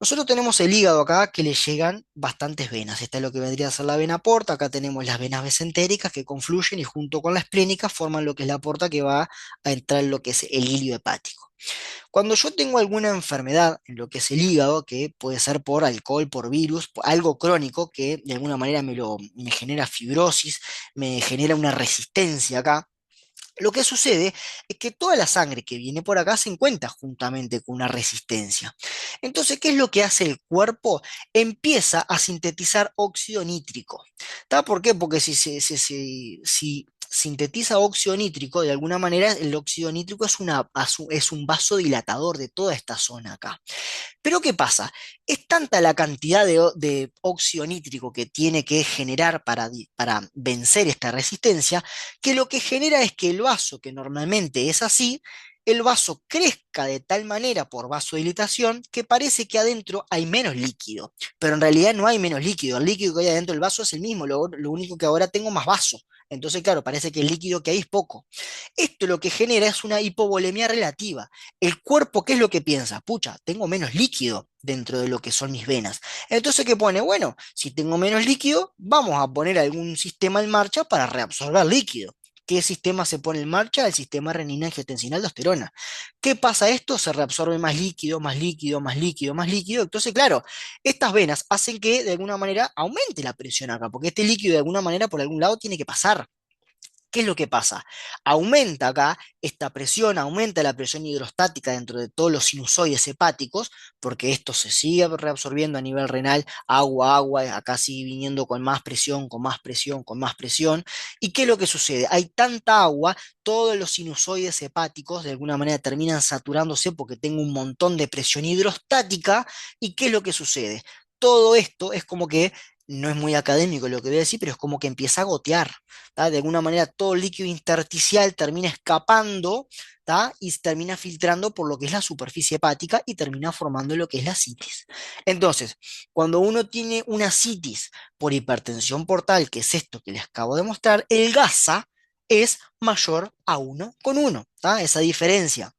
Nosotros tenemos el hígado acá que le llegan bastantes venas. Esta es lo que vendría a ser la vena porta. Acá tenemos las venas mesentéricas que confluyen y junto con la esplénica forman lo que es la porta que va a entrar en lo que es el hilio hepático. Cuando yo tengo alguna enfermedad en lo que es el hígado, que puede ser por alcohol, por virus, algo crónico que de alguna manera me genera fibrosis, me genera una resistencia acá, lo que sucede es que toda la sangre que viene por acá se encuentra juntamente con una resistencia. Entonces, ¿qué es lo que hace el cuerpo? Empieza a sintetizar óxido nítrico. ¿Está? ¿Por qué? Porque si sintetiza óxido nítrico, de alguna manera el óxido nítrico es un vasodilatador de toda esta zona acá. Pero ¿qué pasa? Es tanta la cantidad de óxido nítrico que tiene que generar para vencer esta resistencia, que lo que genera es que el vaso, que normalmente es así, el vaso crezca de tal manera por vasodilatación que parece que adentro hay menos líquido, pero en realidad no hay menos líquido, el líquido que hay adentro del vaso es el mismo, lo único que ahora tengo más vaso. Entonces, claro, parece que el líquido que hay es poco. Esto lo que genera es una hipovolemia relativa. El cuerpo, ¿qué es lo que piensa? Pucha, tengo menos líquido dentro de lo que son mis venas. Entonces, ¿qué pone? Bueno, si tengo menos líquido, vamos a poner algún sistema en marcha para reabsorber líquido. ¿Qué sistema se pone en marcha? El sistema renina-angiotensina-aldosterona. ¿Qué pasa esto? Se reabsorbe más líquido, más líquido, más líquido, más líquido. Entonces, claro, estas venas hacen que de alguna manera aumente la presión acá, porque este líquido de alguna manera por algún lado tiene que pasar. ¿Qué es lo que pasa? Aumenta acá esta presión, aumenta la presión hidrostática dentro de todos los sinusoides hepáticos, porque esto se sigue reabsorbiendo a nivel renal, agua, agua, acá sigue viniendo con más presión, con más presión, con más presión. ¿Y qué es lo que sucede? Hay tanta agua, todos los sinusoides hepáticos de alguna manera terminan saturándose porque tengo un montón de presión hidrostática. ¿Y qué es lo que sucede? Todo esto es como que no es muy académico lo que voy a decir, pero es como que empieza a gotear. ¿Tá? De alguna manera todo el líquido intersticial termina escapando, ¿tá? Y se termina filtrando por lo que es la superficie hepática y termina formando lo que es la citis. Entonces, cuando uno tiene una citis por hipertensión portal, que es esto que les acabo de mostrar, el GASA es mayor a 1,1. ¿Tá? Esa diferencia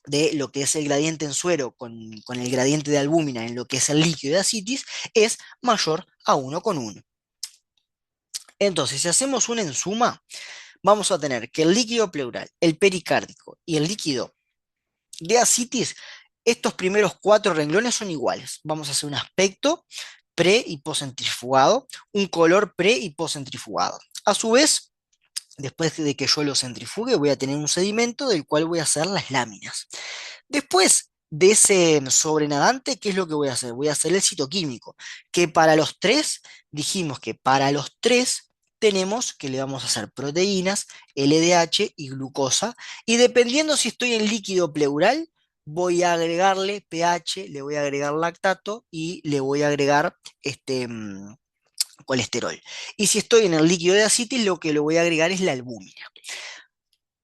de lo que es el gradiente en suero con el gradiente de albúmina en lo que es el líquido de ascitis es mayor a 1,1. Entonces, si hacemos una ensuma, vamos a tener que el líquido pleural, el pericárdico y el líquido de ascitis, estos primeros cuatro renglones son iguales. Vamos a hacer un aspecto pre y postcentrifugado, un color pre y postcentrifugado. A su vez, después de que yo lo centrifugue, voy a tener un sedimento del cual voy a hacer las láminas. Después de ese sobrenadante, ¿qué es lo que voy a hacer? Voy a hacer el citoquímico, que para los tres, dijimos que para los tres tenemos que le vamos a hacer proteínas, LDH y glucosa, y dependiendo si estoy en líquido pleural, voy a agregarle pH, le voy a agregar lactato y le voy a agregar colesterol. Y si estoy en el líquido de ascitis, lo que le voy a agregar es la albúmina.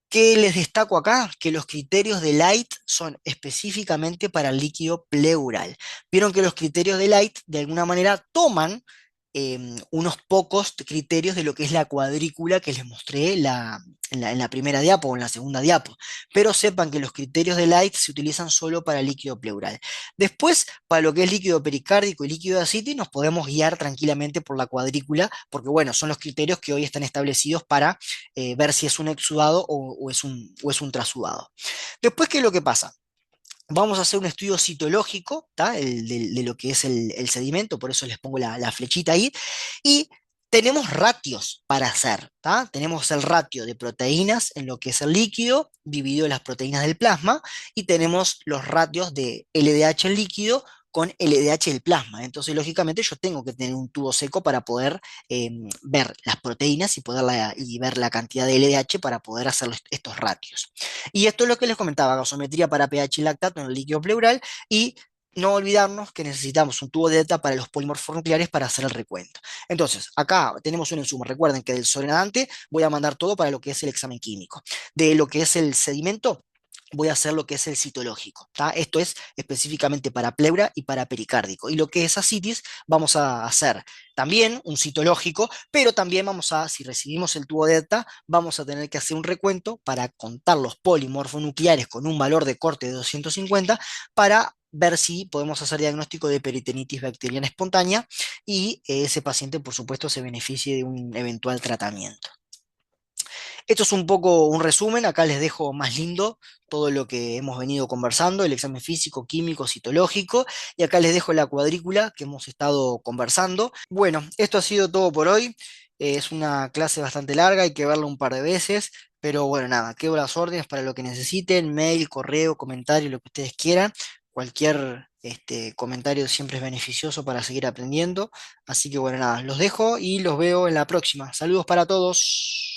¿Qué les destaco acá? Que los criterios de Light son específicamente para el líquido pleural. Vieron que los criterios de Light de alguna manera toman unos pocos criterios de lo que es la cuadrícula que les mostré en la primera diapo o en la segunda diapo. Pero sepan que los criterios de Light se utilizan solo para el líquido pleural. Después, para lo que es líquido pericárdico y líquido de ascitis, nos podemos guiar tranquilamente por la cuadrícula, porque bueno, son los criterios que hoy están establecidos para ver si es un exudado o es un trasudado. Después, ¿qué es lo que pasa? Vamos a hacer un estudio citológico, ¿tá? De lo que es el sedimento, por eso les pongo la flechita ahí, y tenemos ratios para hacer, ¿tá? Tenemos el ratio de proteínas en lo que es el líquido, dividido las proteínas del plasma, y tenemos los ratios de LDH en líquido con LDH del plasma. Entonces, lógicamente, yo tengo que tener un tubo seco para poder ver las proteínas y ver la cantidad de LDH para poder hacer estos ratios. Y esto es lo que les comentaba, gasometría para pH y lactato en el líquido pleural y no olvidarnos que necesitamos un tubo de ETA para los polimorfos nucleares para hacer el recuento. Entonces, acá tenemos un insumo. Recuerden que del sobrenadante voy a mandar todo para lo que es el examen químico. De lo que es el sedimento, voy a hacer lo que es el citológico. ¿Tá? Esto es específicamente para pleura y para pericárdico. Y lo que es ascitis, vamos a hacer también un citológico, pero también vamos a, si recibimos el tubo de ETA, vamos a tener que hacer un recuento para contar los polimorfonucleares con un valor de corte de 250 para ver si podemos hacer diagnóstico de peritonitis bacteriana espontánea y ese paciente, por supuesto, se beneficie de un eventual tratamiento. Esto es un poco un resumen, acá les dejo más lindo todo lo que hemos venido conversando, el examen físico, químico, citológico, y acá les dejo la cuadrícula que hemos estado conversando. Bueno, esto ha sido todo por hoy. Es una clase bastante larga, hay que verla un par de veces, pero bueno, nada, quedo las órdenes para lo que necesiten, mail, correo, comentario, lo que ustedes quieran. Cualquier comentario siempre es beneficioso para seguir aprendiendo. Así que bueno, nada, los dejo y los veo en la próxima. Saludos para todos.